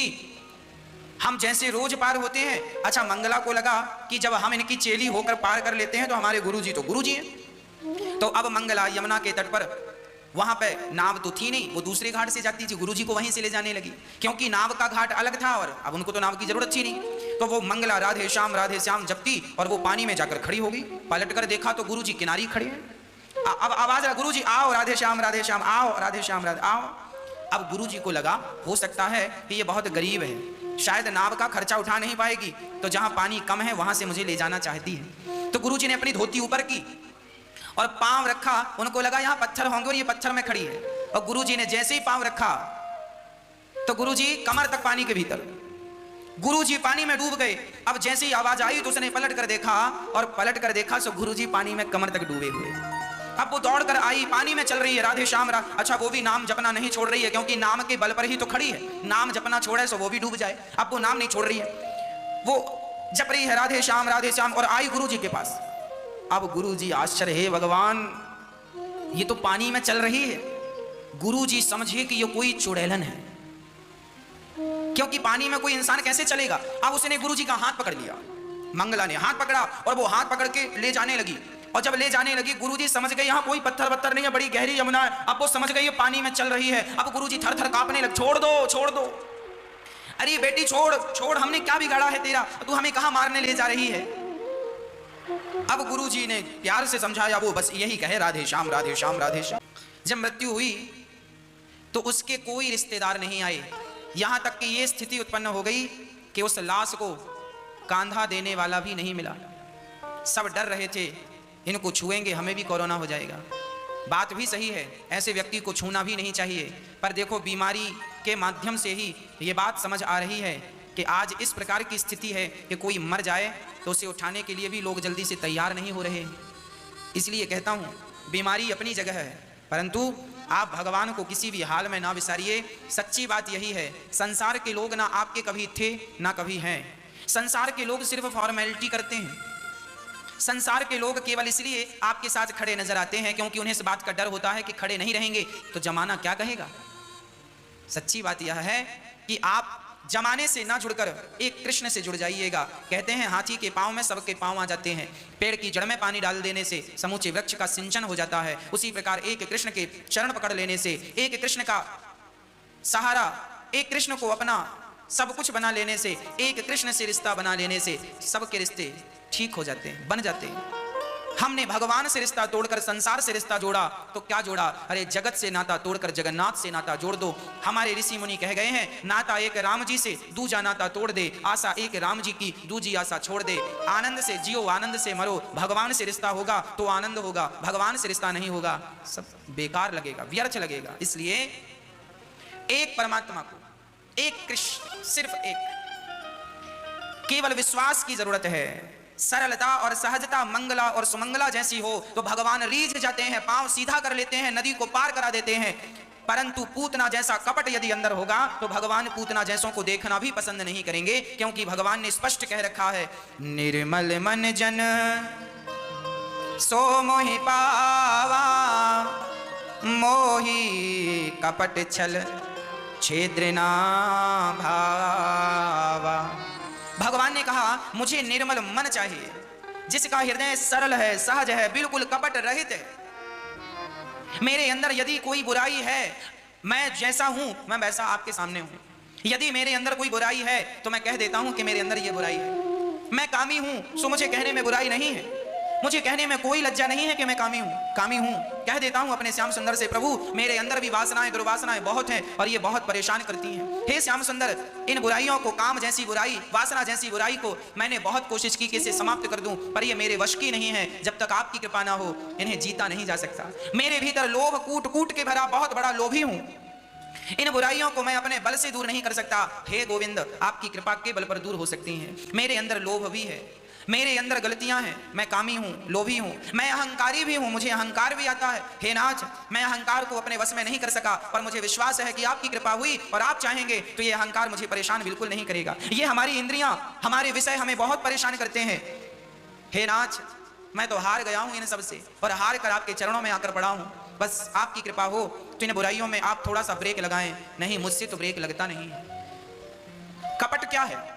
हम जैसे रोज पार होते हैं। अच्छा, मंगला को लगा कि जब हम इनकी चेली होकर पार कर लेते हैं तो हमारे गुरुजी तो गुरुजी हैं। तो अब मंगला यमुना के तट पर, वहां पे नाव तो थी नहीं, वो दूसरे घाट से जाती थी, गुरुजी को वहीं से ले जाने लगी, क्योंकि नाव का घाट अलग था और अब उनको तो नाव की जरूरत थी नहीं। तो वो मंगला राधे श्याम जपती और वो पानी में जाकर खड़ी हो गई। पलट कर देखा तो गुरुजी किनारी खड़े हैं। अब आवाज, गुरुजी आओ, राधे श्याम आओ, राधे श्याम आओ। अब गुरुजी को लगा हो सकता है कि ये बहुत गरीब है, शायद नाव का खर्चा उठा नहीं पाएगी, तो जहां पानी कम है वहां से मुझे ले जाना चाहती है। तो गुरुजी ने अपनी धोती ऊपर की और पांव रखा, उनको लगा यहां पत्थर होंगे और ये पत्थर में खड़ी है। और गुरुजी ने जैसे ही पांव रखा तो गुरुजी कमर तक पानी के भीतर, गुरुजी पानी में डूब गए। अब जैसे ही आवाज आई तो उसने पलट कर देखा, और पलट कर देखा तो गुरुजी पानी में कमर तक डूबे हुए। अब वो दौड़ कर आई, पानी में चल रही है, राधे श्याम अच्छा वो भी नाम जपना नहीं छोड़ रही है, क्योंकि नाम के बल पर ही तो खड़ी है, नाम जपना छोड़े तो वो भी डूब जाए। अब वो नाम नहीं छोड़ रही है, वो जप रही है राधे श्याम, और आई गुरुजी के पास। अब गुरुजी आश्चर्य, हे भगवान ये तो पानी में चल रही है। गुरुजी समझे कि ये कोई चुड़ैलन है, क्योंकि पानी में कोई इंसान कैसे चलेगा। अब उसने गुरुजी का हाथ पकड़ लिया, मंगला ने हाथ पकड़ा और वो हाथ पकड़ के ले जाने लगी। और जब ले जाने लगी गुरुजी समझ गए यहाँ कोई पत्थर वत्थर नहीं है, बड़ी गहरी यमुना है। अब वो समझ गए ये पानी में चल रही है। अब गुरुजी थर थर कांपने लगे, छोड़ दो, अरे बेटी छोड़, हमने क्या बिगाड़ा है तेरा, तू हमें कहां मारने ले जा रही है। अब गुरुजी ने प्यार से समझाया, वो बस यही कहे राधे श्याम। जब मृत्यु हुई तो उसके कोई रिश्तेदार नहीं आए, यहां तक कि यह स्थिति उत्पन्न हो गई कि उस लाश को कांधा देने वाला भी नहीं मिला। सब डर रहे थे, इनको छुएंगे हमें भी कोरोना हो जाएगा। बात भी सही है, ऐसे व्यक्ति को छूना भी नहीं चाहिए, पर देखो बीमारी के माध्यम से ही ये बात समझ आ रही है कि आज इस प्रकार की स्थिति है कि कोई मर जाए तो उसे उठाने के लिए भी लोग जल्दी से तैयार नहीं हो रहे। इसलिए कहता हूँ बीमारी अपनी जगह है, परंतु आप भगवान को किसी भी हाल में ना विसारिए। सच्ची बात यही है, संसार के लोग ना आपके कभी थे ना कभी हैं। संसार के लोग सिर्फ फॉर्मेलिटी करते हैं। संसार के लोग केवल इसलिए आपके साथ खड़े नजर आते हैं क्योंकि उन्हें इस बात का डर होता है कि खड़े नहीं रहेंगे तो जमाना क्या कहेगा। सच्ची बात यह है कि आप जमाने से ना जुड़कर एक कृष्ण से जुड़ जाइएगा। कहते हैं हाथी के पांव में सबके पांव आ जाते हैं, पेड़ की जड़ में पानी डाल देने से समूचे वृक्ष का सिंचन हो जाता है। उसी प्रकार एक कृष्ण के चरण पकड़ लेने से, एक कृष्ण का सहारा, एक कृष्ण को अपना सब कुछ बना लेने से, एक कृष्ण से रिश्ता बना लेने से सबके रिश्ते ठीक हो जाते हैं, बन जाते हैं। हमने भगवान से रिश्ता तोड़कर संसार से रिश्ता जोड़ा तो क्या जोड़ा, अरे जगत से नाता तोड़कर जगन्नाथ से नाता जोड़ दो। हमारे ऋषि मुनि कह गए हैं, नाता एक राम जी से दूजा नाता तोड़ दे, आशा एक राम जी की दूजी आशा छोड़ दे। आनंद से जियो आनंद से मरो, भगवान से रिश्ता होगा तो आनंद होगा, भगवान से रिश्ता नहीं होगा सब बेकार लगेगा, व्यर्थ लगेगा। इसलिए एक परमात्मा को, एक कृष्ण, सिर्फ एक, केवल विश्वास की जरूरत है। सरलता और सहजता मंगला और सुमंगला जैसी हो तो भगवान रीझ जाते हैं, पांव सीधा कर लेते हैं, नदी को पार करा देते हैं। परंतु पूतना जैसा कपट यदि अंदर होगा तो भगवान पूतना जैसों को देखना भी पसंद नहीं करेंगे, क्योंकि भगवान ने स्पष्ट कह रखा है, निर्मल मन जन सो मोहि पावा, मोहि कपट छल छेद्र ना भावा। भगवान ने कहा मुझे निर्मल मन चाहिए, जिसका हृदय सरल है, सहज है, बिल्कुल कपट रहित है। मेरे अंदर यदि कोई बुराई है, मैं जैसा हूं मैं वैसा आपके सामने हूं। यदि मेरे अंदर कोई बुराई है तो मैं कह देता हूं कि मेरे अंदर ये बुराई है। मैं कामी हूं सो मुझे कहने में बुराई नहीं है, मुझे कहने में कोई लज्जा नहीं है कि मैं कामी हूं। कह देता हूं अपने श्याम सुंदर से, प्रभु मेरे अंदर भी वासनाएं दुर्वासनाएं बहुत हैं और ये बहुत परेशान करती हैं। हे श्याम सुंदर, इन बुराइयों को, काम जैसी बुराई, वासना जैसी बुराई को मैंने बहुत कोशिश की कि इसे समाप्त कर दूं, पर ये मेरे वश की नहीं है। जब तक आपकी कृपा ना हो इन्हें जीता नहीं जा सकता। मेरे भीतर लोभ कूट कूट के भरा बहुत बड़ा लोभी हूं, इन बुराइयों को मैं अपने बल से दूर नहीं कर सकता। हे गोविंद, आपकी कृपा के बल पर दूर हो सकती हैं। मेरे अंदर लोभ भी है, मेरे अंदर गलतियां हैं, मैं कामी हूं, लोभी हूं, मैं अहंकारी भी हूं, मुझे अहंकार भी आता है। हे नाथ, मैं अहंकार को अपने वश में नहीं कर सका, पर मुझे विश्वास है कि आपकी कृपा हुई और आप चाहेंगे तो ये अहंकार मुझे परेशान बिल्कुल नहीं करेगा। ये हमारी इंद्रियां, हमारे विषय हमें बहुत परेशान करते हैं। हे नाथ, मैं तो हार गया हूं इन सब से और हार कर आपके चरणों में आकर पड़ा हूं। बस आपकी कृपा हो तो इन बुराइयों में आप थोड़ा सा ब्रेक लगाएं। नहीं, मुझसे तो ब्रेक लगता नहीं। कपट क्या है?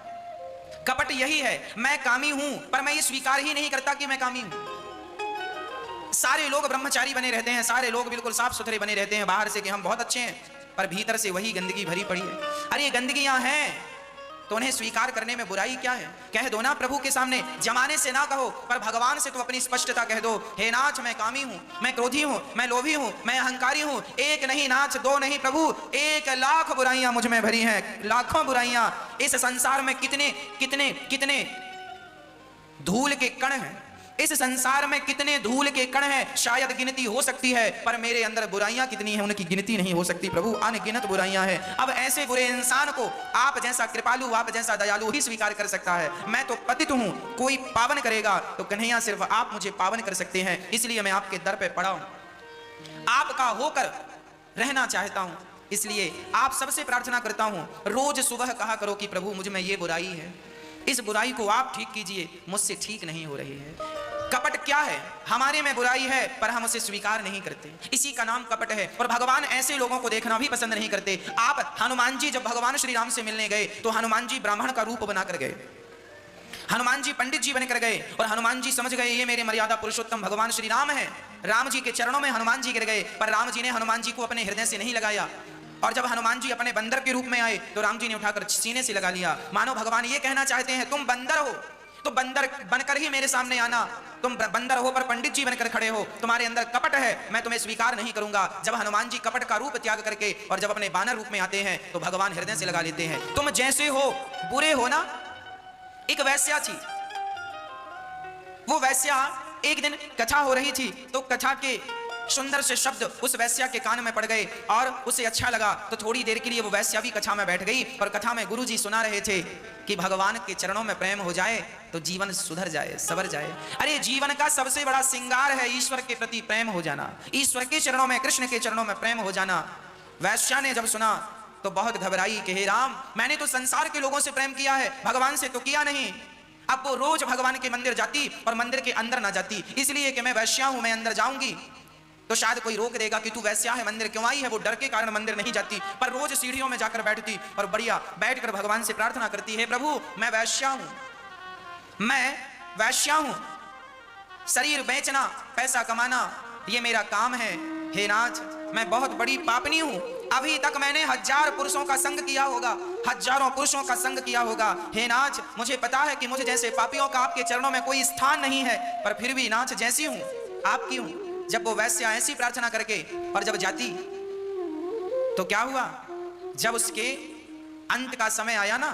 कपट यही है, मैं कामी हूं पर मैं ये स्वीकार ही नहीं करता कि मैं कामी हूं। सारे लोग ब्रह्मचारी बने रहते हैं, सारे लोग बिल्कुल साफ सुथरे बने रहते हैं बाहर से कि हम बहुत अच्छे हैं, पर भीतर से वही गंदगी भरी पड़ी है। अरे ये गंदगियां हैं तो उन्हें स्वीकार करने में बुराई क्या है? कह दो ना प्रभु के सामने, जमाने से ना कहो पर भगवान से तो अपनी स्पष्टता कह दो। हे नाथ, मैं कामी हूं, मैं क्रोधी हूं, मैं लोभी हूं, मैं अहंकारी हूं। एक नहीं नाथ, दो नहीं प्रभु, 1,00,000 बुराइयां मुझ में भरी हैं, लाखों बुराइयां। इस संसार में कितने कितने कितने धूल के कण हैं, इस संसार में कितने धूल के कण हैं, शायद गिनती हो सकती है, पर मेरे अंदर बुराइयां कितनी हैं, उनकी गिनती नहीं हो सकती प्रभु, अनगिनत बुराइयां हैं। अब ऐसे बुरे इंसान को आप जैसा कृपालु, आप जैसा दयालु ही स्वीकार कर सकता है। मैं तो पतित हूं, कोई पावन करेगा तो कन्हैया सिर्फ आप मुझे पावन कर सकते हैं, इसलिए मैं आपके दर पे पड़ा हूं, आपका होकर रहना चाहता हूं। इसलिए आप सबसे प्रार्थना करता हूं, रोज सुबह कहा करो कि प्रभु मुझ में ये बुराई है, इस बुराई को आप ठीक कीजिए, मुझसे ठीक नहीं हो रही है। कपट क्या है? हमारे में बुराई है पर हम उसे स्वीकार नहीं करते, इसी का नाम कपट है। और भगवान ऐसे लोगों को देखना भी पसंद नहीं करते। आप हनुमान जी जब भगवान श्री राम से मिलने गए तो हनुमान जी ब्राह्मण का रूप बनाकर गए, हनुमान जी पंडित जी बनकर गए, और हनुमान जी समझ गए ये मेरे मर्यादा पुरुषोत्तम भगवान श्री राम है। राम जी के चरणों में हनुमान जी गिर गए, पर राम जी ने हनुमान जी को अपने हृदय से नहीं लगाया। और जब हनुमान जी अपने बंदर के रूप में आए तो राम जी ने उठाकर सीने से लगा लिया। मानो भगवान ये कहना चाहते हैं, तुम बंदर हो तो बंदर बनकर ही मेरे सामने आना, तुम बंदर हो पर पंडित जी बनकर खड़े हो, तुम्हारे अंदर कपट है, मैं तुम्हें स्वीकार नहीं करूंगा। जब हनुमान जी कपट का रूप त्याग करके और जब अपने बानर रूप में आते हैं तो भगवान हृदय से लगा लेते हैं, तुम जैसे हो बुरे हो ना। एक वैश्या थी, वो वैश्या एक दिन कथा हो रही थी तो कथा के सुंदर से शब्द उस वैश्या के कान में पड़ गए और उसे अच्छा लगा, तो थोड़ी देर के लिए वो वैश्या भी कथा में बैठ गई। और कथा में गुरुजी सुना रहे थे कि भगवान के चरणों में प्रेम हो जाए तो जीवन सुधर जाए, सवर जाए। अरे जीवन का सबसे बड़ा श्रृंगार है ईश्वर के प्रति प्रेम हो जाना, ईश्वर के चरणों में, कृष्ण के चरणों में प्रेम हो जाना। वैश्या ने जब सुना तो बहुत घबराई कि हे राम, मैंने तो संसार के लोगों से प्रेम किया है, भगवान से तो किया नहीं। अब वो रोज भगवान के मंदिर जाती और मंदिर के अंदर ना जाती, इसलिए कि मैं वैश्या हूं, मैं अंदर जाऊंगी तो शायद कोई रोक देगा कि तू वैश्या है, मंदिर क्यों आई है। वो डर के कारण मंदिर नहीं जाती, पर रोज सीढ़ियों में जाकर बैठती और बढ़िया बैठकर भगवान से प्रार्थना करती है, प्रभु मैं वैश्या हूं, मैं वैश्या हूं, शरीर बेचना पैसा कमाना ये मेरा काम है। हे नाथ, मैं बहुत बड़ी पापनी हूं, अभी तक मैंने 1000 पुरुषों का संग किया होगा, हजारों पुरुषों का संग किया होगा। हे नाथ, मुझे पता है कि मुझे जैसे पापियों का आपके चरणों में कोई स्थान नहीं है, पर फिर भी नाथ जैसी हूं आपकी हूं। जब वो वैश्या ऐसी प्रार्थना करके और जब जाती तो क्या हुआ, जब उसके अंत का समय आया ना,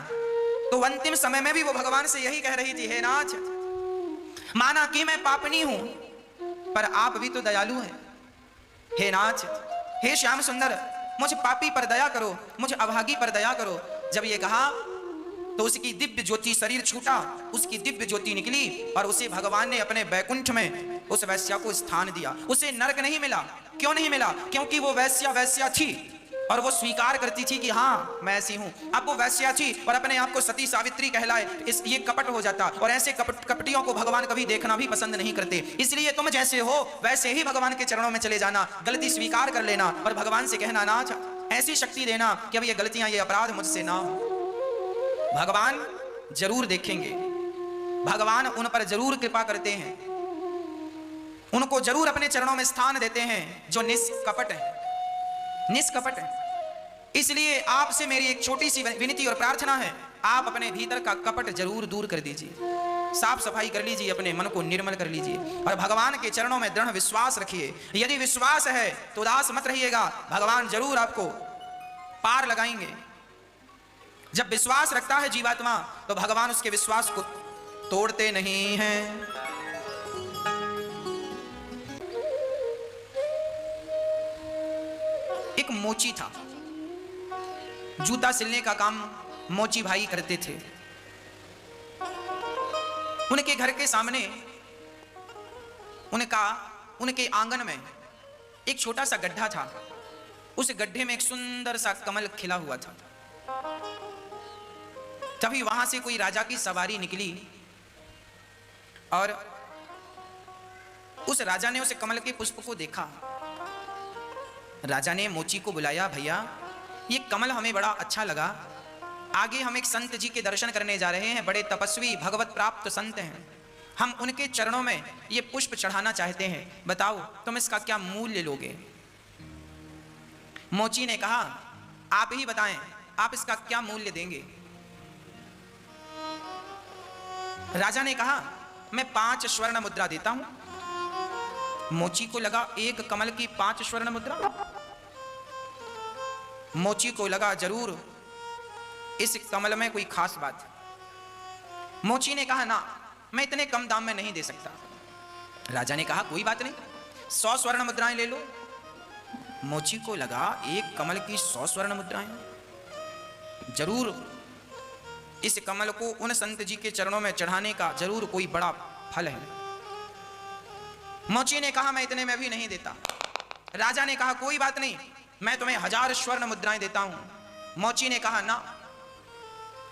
तो अंतिम समय में भी वो भगवान से यही कह रही थी, हे नाथ, माना कि मैं पापनी हूं पर आप भी तो दयालु हैं। हे नाथ, हे श्याम सुंदर, मुझ पापी पर दया करो, मुझ अभागी पर दया करो। जब ये कहा तो उसकी दिव्य ज्योति, शरीर छूटा, उसकी दिव्य ज्योति निकली और उसे भगवान ने अपने बैकुंठ में उस वैश्या को स्थान दिया। उसे नरक नहीं मिला। क्यों नहीं मिला? क्योंकि वो वैश्या थी और वो स्वीकार करती थी कि हाँ मैं ऐसी हूं। अब वो वैश्या थी और अपने आप को सती सावित्री कहलाए, ये कपट हो जाता। और ऐसे कपटियों को भगवान कभी देखना भी पसंद नहीं करते। इसलिए तुम जैसे हो वैसे ही भगवान के चरणों में चले जाना, गलती स्वीकार कर लेना और भगवान से कहना, नाथ ऐसी शक्ति देना कि अब ये गलतियां, ये अपराध मुझसे ना हो। भगवान जरूर देखेंगे, भगवान उन पर जरूर कृपा करते हैं, उनको जरूर अपने चरणों में स्थान देते हैं जो निष्कपट है, निष्कपट है। इसलिए आपसे मेरी एक छोटी सी विनती और प्रार्थना है, आप अपने भीतर का कपट जरूर दूर कर दीजिए, साफ सफाई कर लीजिए, अपने मन को निर्मल कर लीजिए और भगवान के चरणों में दृढ़ विश्वास रखिए। यदि विश्वास है तो उदास मत रहिएगा, भगवान जरूर आपको पार लगाएंगे। जब विश्वास रखता है जीवात्मा तो भगवान उसके विश्वास को तोड़ते नहीं हैं। एक मोची था, जूता सिलने का काम मोची भाई करते थे। उनके घर के सामने उनके आंगन में एक छोटा सा गड्ढा था। उस गड्ढे में एक सुंदर सा कमल खिला हुआ था। तभी वहां से कोई राजा की सवारी निकली और उस राजा ने उस कमल के पुष्प को देखा। राजा ने मोची को बुलाया, भैया ये कमल हमें बड़ा अच्छा लगा, आगे हम एक संत जी के दर्शन करने जा रहे हैं, बड़े तपस्वी भगवत प्राप्त संत हैं, हम उनके चरणों में ये पुष्प चढ़ाना चाहते हैं, बताओ तुम इसका क्या मूल्य लोगे? मोची ने कहा, आप ही बताएं, आप इसका क्या मूल्य देंगे? राजा ने कहा, मैं 5 स्वर्ण मुद्रा देता हूं। मोची को लगा एक कमल की 5 स्वर्ण मुद्रा। मोची को लगा जरूर इस कमल में कोई खास बात। मोची ने कहा, ना मैं इतने कम दाम में नहीं दे सकता। राजा ने कहा कोई बात नहीं, 100 स्वर्ण मुद्राएं ले लो। मोची को लगा एक कमल की 100 स्वर्ण मुद्राएं, जरूर इस कमल को उन संत जी के चरणों में चढ़ाने का जरूर कोई बड़ा फल है। मोची ने कहा मैं इतने में भी नहीं देता। राजा ने कहा कोई बात नहीं, मैं तुम्हें 1000 स्वर्ण मुद्राएं देता हूं। मोची ने कहा ना,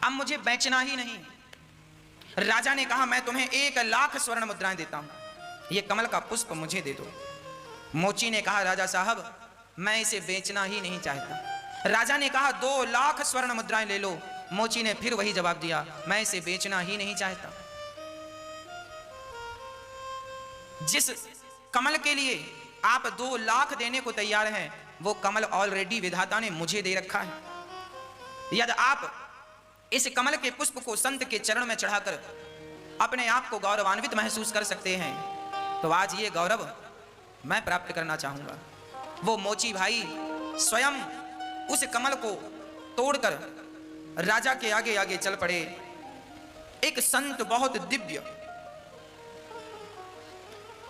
अब मुझे बेचना ही नहीं। राजा ने कहा मैं तुम्हें 1,00,000 स्वर्ण मुद्राएं देता हूं, ये कमल का पुष्प मुझे दे दो। मोची ने कहा राजा साहब मैं इसे बेचना ही नहीं चाहता। राजा ने कहा 2,00,000 स्वर्ण मुद्राएं ले लो। मोची ने फिर वही जवाब दिया मैं इसे बेचना ही नहीं चाहता। जिस कमल के लिए आप 2,00,000 देने को तैयार हैं, वो कमल ऑलरेडी विधाता ने मुझे दे रखा है। यदि आप इस कमल के पुष्प को संत के चरण में चढ़ाकर अपने आप को गौरवान्वित महसूस कर सकते हैं, तो आज ये गौरव मैं प्राप्त करना चाहूंगा। वो मोची भाई स्वयं उस कमल को तोड़कर राजा के आगे आगे चल पड़े। एक संत बहुत दिव्य,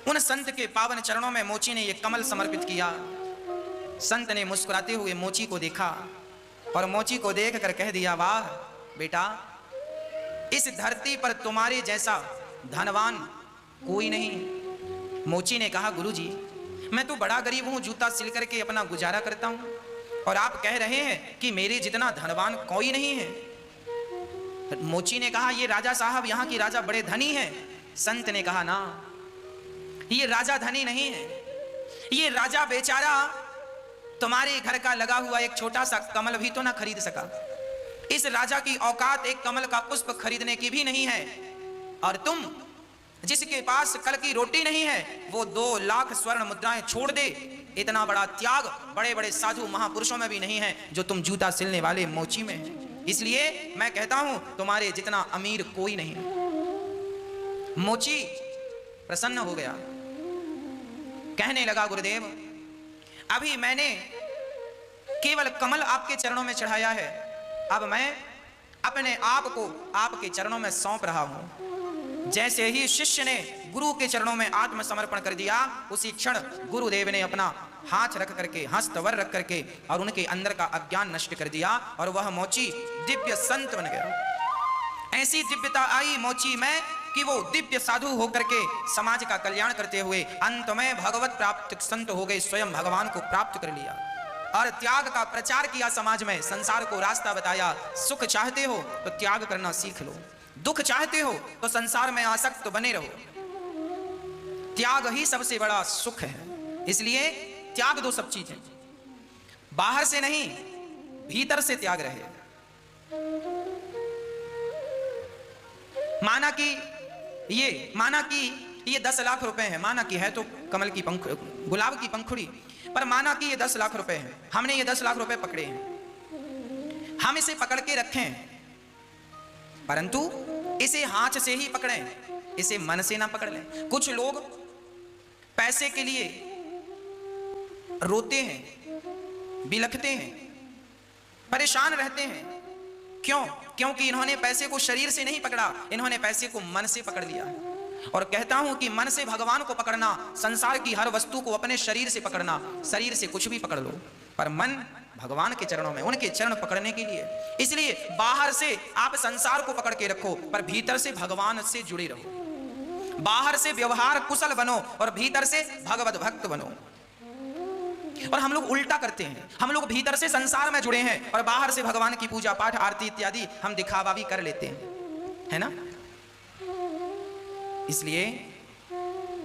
उन संत के पावन चरणों में मोची ने यह कमल समर्पित किया। संत ने मुस्कुराते हुए मोची को देखा और मोची को देखकर कह दिया वाह बेटा, इस धरती पर तुम्हारे जैसा धनवान कोई नहीं। मोची ने कहा गुरुजी मैं तो बड़ा गरीब हूं, जूता सिल करके अपना गुजारा करता हूं, और आप कह रहे हैं कि मेरे जितना धनवान कोई नहीं है। मोची ने कहा ये राजा साहब यहाँ की राजा बड़े धनी हैं। संत ने कहा ना, ये राजा धनी नहीं है, ये राजा बेचारा तुम्हारे घर का लगा हुआ एक छोटा सा कमल भी तो ना खरीद सका। इस राजा की औकात एक कमल का पुष्प खरीदने की भी नहीं है, और तुम जिसके पास कल की रोटी नहीं है वो 2,00,000 स्वर्ण मुद्राएं छोड़ दे। इतना बड़ा त्याग बड़े बड़े साधु महापुरुषों में भी नहीं है जो तुम जूता सिलने वाले मोची में है। इसलिए मैं कहता हूं तुम्हारे जितना अमीर कोई नहीं। मोची प्रसन्न हो गया, कहने लगा गुरुदेव अभी मैंने केवल कमल आपके चरणों में चढ़ाया है, अब मैं अपने आप को आपके चरणों में सौंप रहा हूं। जैसे ही शिष्य ने गुरु के चरणों में आत्मसमर्पण कर दिया, उसी क्षण गुरुदेव ने अपना हाथ रख करके, हस्तवर रख करके और उनके अंदर का अज्ञान नष्ट कर दिया और वह मोची दिव्य संत बन गया। ऐसी दिव्यता आई मोची में कि वो दिव्य साधु होकर के समाज का कल्याण करते हुए अंत में भगवत प्राप्त संत हो गए, स्वयं भगवान को प्राप्त कर लिया और त्याग का प्रचार किया समाज में, संसार को रास्ता बताया। सुख चाहते हो तो त्याग करना सीख लो, दुख चाहते हो तो संसार में आसक्त बने रहो। त्याग ही सबसे बड़ा सुख है, इसलिए त्याग दो सब चीजें, बाहर से नहीं भीतर से त्याग रहे। माना कि ये 10 लाख रुपए है, माना कि है तो कमल की गुलाब की पंखुड़ी, पर माना कि ये 10 लाख रुपए है, हमने ये 10 लाख रुपए पकड़े हैं, हम इसे पकड़ के रखें, परंतु इसे हाथ से ही पकड़ें, इसे मन से ना पकड़ लें। कुछ लोग पैसे के लिए रोते हैं, बिलखते हैं, परेशान रहते हैं। क्यों? क्योंकि इन्होंने पैसे को शरीर से नहीं पकड़ा, इन्होंने पैसे को मन से पकड़ लिया। और कहता हूं कि मन से भगवान को पकड़ना, संसार की हर वस्तु को अपने शरीर से पकड़ना, शरीर से कुछ भी पकड़ लो, पर मन भगवान के चरणों में, उनके चरण पकड़ने के लिए। इसलिए बाहर से आप संसार को पकड़ के रखो, पर भीतर से भगवान से जुड़े रहो। बाहर से व्यवहार कुशल बनो और भीतर से भगवत भक्त बनो। और हम लोग उल्टा करते हैं, हम लोग भीतर से संसार में जुड़े हैं और बाहर से भगवान की पूजा पाठ आरती इत्यादि हम दिखावा भी कर लेते हैं, है ना। इसलिए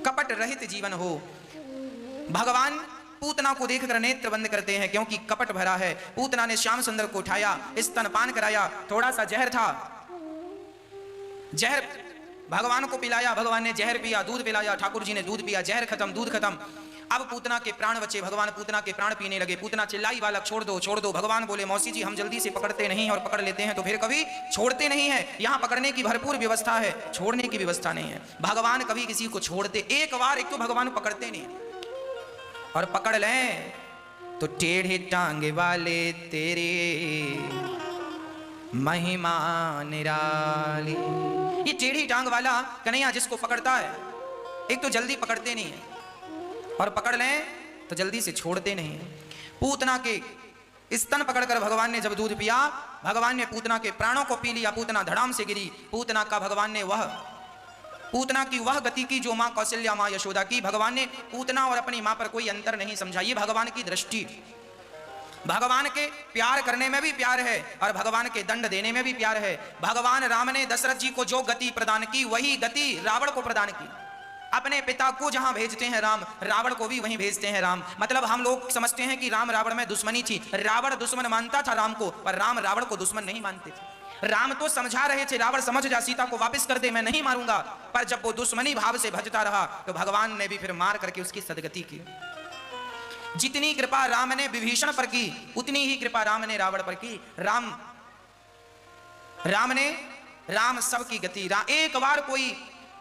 कपट रहित जीवन हो। भगवान पूतना को देखकर नेत्र बंद करते हैं क्योंकि कपट भरा है। पूतना ने श्याम सुंदर को उठाया, स्तनपान कराया, थोड़ा सा जहर था, जहर भगवान को पिलाया, भगवान ने जहर पिया, दूध पिलाया, ठाकुर जी ने दूध पिया, जहर खत्म, दूध खत्म। अब पूतना के प्राण बचे, भगवान पूतना के प्राण पीने लगे। पूतना चिल्लाई बालक छोड़ दो, छोड़ दो। भगवान बोले मौसी जी हम जल्दी से पकड़ते नहीं और पकड़ लेते हैं तो फिर कभी छोड़ते नहीं है। यहाँ पकड़ने की भरपूर व्यवस्था है, छोड़ने की व्यवस्था नहीं है। भगवान कभी किसी को छोड़ते, एक बार एक तो भगवान पकड़ते नहीं, और पकड़ लें तो टेढ़े टांगे वाले तेरे महिमा निराली। ये टेढ़ी टांग वाला कन्हैया जिसको पकड़ता है एक तो जल्दी पकड़ते नहीं है, और पकड़ लें तो जल्दी से छोड़ते नहीं है। पूतना के स्तन पकड़कर भगवान ने जब दूध पिया, भगवान ने पूतना के प्राणों को पी लिया, पूतना धड़ाम से गिरी। पूतना का भगवान ने पूतना की वह गति की जो माँ कौशल्या माँ यशोदा की। भगवान ने पूतना और अपनी माँ पर कोई अंतर नहीं समझा। ये भगवान की दृष्टि। भगवान के प्यार करने में भी प्यार है और भगवान के दंड देने में भी प्यार है। भगवान राम ने दशरथ जी को जो गति प्रदान की, वही गति रावण को प्रदान की। अपने पिता को जहां भेजते हैं राम, रावण को भी वहीं भेजते हैं राम। मतलब हम लोग समझते हैं कि राम रावण में दुश्मनी थी। रावण दुश्मन मानता था राम को, पर राम रावण को दुश्मन नहीं मानते थे। राम तो समझा रहे थे, रावण समझ जा, सीता को वापस कर दे, मैं नहीं मारूंगा। पर जब वो दुश्मनी भाव से भजता रहा तो भगवान ने भी फिर मार करके उसकी सदगति की। जितनी कृपा राम ने विभीषण पर की, उतनी ही कृपा राम ने रावण पर की। राम सबकी गति। एक बार कोई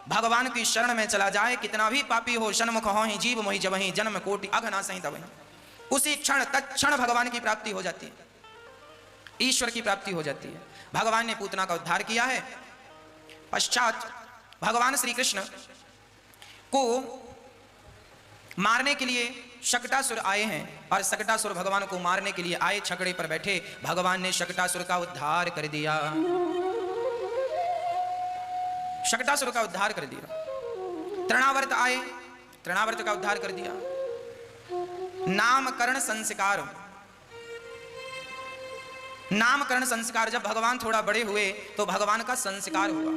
भगवान की शरण में चला जाए, कितना भी पापी हो, सन्मुख हो ही जीव मोहि जबहि, जन्म कोटि अघना सहित वही। उसी क्षण तत्क्षण भगवान की प्राप्ति हो जाती है, ईश्वर की प्राप्ति हो जाती है। भगवान ने पूतना का उद्धार किया है। पश्चात भगवान श्री कृष्ण को मारने के लिए शकटासुर आए हैं, और शकटासुर भगवान को मारने के लिए आए, छकड़े पर बैठे। भगवान ने शकटासुर का उद्धार कर दिया, शकटासुर का उद्धार कर दिया। तृणावर्त आए, तृणावर्त का उद्धार कर दिया। नामकरण संस्कार, नामकरण संस्कार, जब भगवान थोड़ा बड़े हुए तो भगवान का संस्कार हुआ।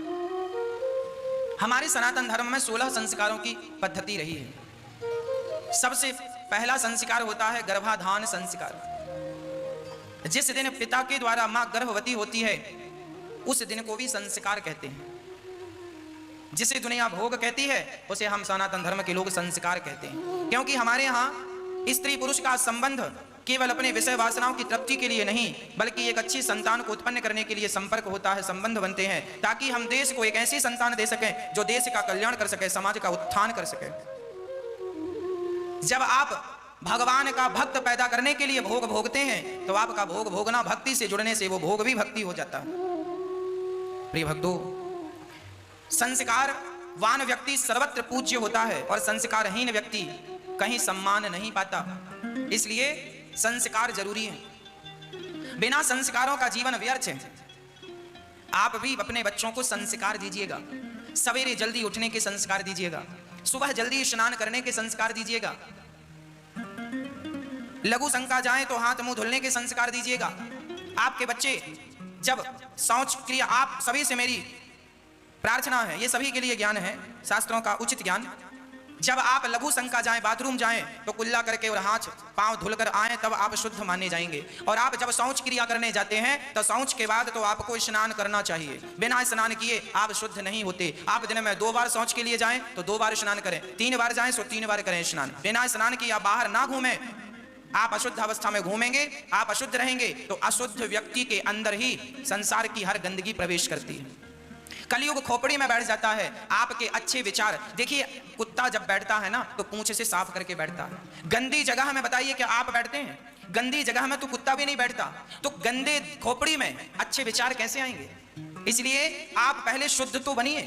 हमारे सनातन धर्म में 16 संस्कारों की पद्धति रही है। सबसे पहला संस्कार होता है गर्भाधान संस्कार। जिस दिन पिता के द्वारा मां गर्भवती होती है, उस दिन को भी संस्कार कहते हैं। जिसे दुनिया भोग कहती है, उसे हम सनातन धर्म के लोग संस्कार कहते हैं। क्योंकि हमारे यहाँ स्त्री पुरुष का संबंध केवल अपने विषय वासनाओं की तृप्ति के लिए नहीं, बल्कि एक अच्छी संतान को उत्पन्न करने के लिए संपर्क होता है, संबंध बनते हैं, ताकि हम देश को एक ऐसी संतान दे सकें जो देश का कल्याण कर सके, समाज का उत्थान कर सके। जब आप भगवान का भक्त पैदा करने के लिए भोग भोगते हैं, तो आपका भोग भोगना भक्ति से जुड़ने से वो भोग भी भक्ति हो जाता है। प्रिय भक्तों, संस्कारवान व्यक्ति सर्वत्र पूज्य होता है और संस्कारहीन व्यक्ति कहीं सम्मान नहीं पाता। इसलिए संस्कार जरूरी है। बिना संस्कारों का जीवन व्यर्थ है। आप भी अपने बच्चों को संस्कार दीजिएगा। सवेरे जल्दी उठने के संस्कार दीजिएगा, सुबह जल्दी स्नान करने के संस्कार दीजिएगा, लघु शंका जाए तो हाथ मुंह धुलने के संस्कार दीजिएगा। आपके बच्चे जब शौच क्रिया, आप सभी से मेरी प्रार्थना है, ये सभी के लिए ज्ञान है, शास्त्रों का उचित ज्ञान। जब आप लघु शंका जाएं, बाथरूम जाएं, तो कुल्ला करके और हाथ पांव धुलकर आएं, तब आप शुद्ध माने जाएंगे। और आप जब शौच क्रिया करने जाते हैं, तो शौच के बाद तो आपको स्नान करना चाहिए। बिना स्नान किए आप शुद्ध नहीं होते। आप दिन में 2 बार शौच के लिए जाएं तो 2 बार स्नान करें, 3 बार जाएं तो 3 बार करें स्नान। बिना स्नान किए आप बाहर ना घूमें। आप अशुद्ध अवस्था में घूमेंगे, आप अशुद्ध रहेंगे, तो अशुद्ध व्यक्ति के अंदर ही संसार की हर गंदगी प्रवेश करती है। कलयुग खोपड़ी में बैठ जाता है। आपके अच्छे विचार, देखिए कुत्ता जब बैठता है ना, तो पूंछ से साफ करके बैठता है। गंदी जगह में बताइए क्या आप बैठते हैं? गंदी जगह में तो कुत्ता भी नहीं बैठता। तो गंदे खोपड़ी में अच्छे विचार कैसे आएंगे? इसलिए आप पहले शुद्ध तो बनिए।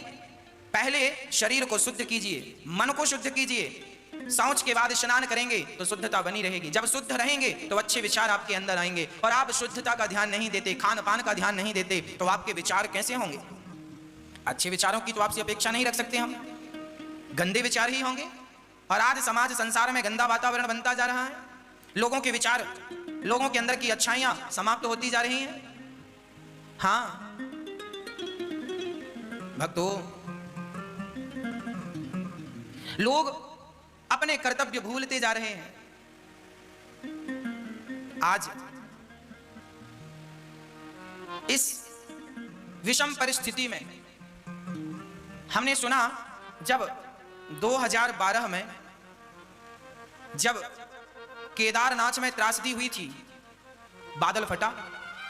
पहले शरीर को शुद्ध कीजिए, मन को शुद्ध कीजिए। शौच के बाद स्नान करेंगे तो शुद्धता बनी रहेगी। जब शुद्ध रहेंगे तो अच्छे विचार आपके अंदर आएंगे। और आप शुद्धता का ध्यान नहीं देते, खान पान का ध्यान नहीं देते, तो आपके विचार कैसे होंगे? अच्छे विचारों की तो आपसे अपेक्षा नहीं रख सकते हम, गंदे विचार ही होंगे। और आज समाज संसार में गंदा वातावरण बनता जा रहा है। लोगों के विचार, लोगों के अंदर की अच्छाइयां समाप्त होती जा रही हैं। हाँ भक्तों, लोग अपने कर्तव्य भूलते जा रहे हैं। आज इस विषम परिस्थिति में हमने सुना, जब 2012 में जब केदारनाथ में त्रासदी हुई थी, बादल फटा,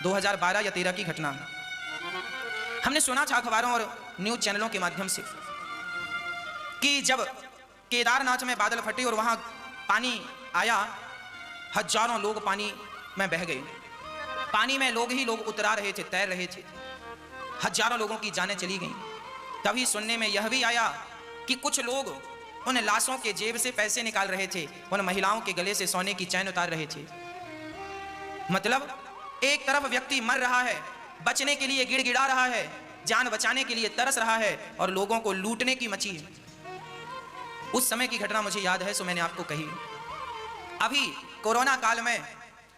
2012 या 13 की घटना। हमने सुना था अखबारों और न्यूज चैनलों के माध्यम से कि जब केदारनाथ में बादल फटे और वहां पानी आया, हजारों लोग पानी में बह गए। पानी में लोग ही लोग उतरा रहे थे, तैर रहे थे। हजारों लोगों की जानें चली गईं। तभी सुनने में यह भी आया कि कुछ लोग उन लाशों के जेब से पैसे निकाल रहे थे, उन महिलाओं के गले से सोने की चैन उतार रहे थे। मतलब एक तरफ व्यक्ति मर रहा है, बचने के लिए गिड़गिड़ा रहा है, जान बचाने के लिए तरस रहा है, और लोगों को लूटने की मची है। उस समय की घटना मुझे याद है, सो मैंने आपको कही। अभी कोरोना काल में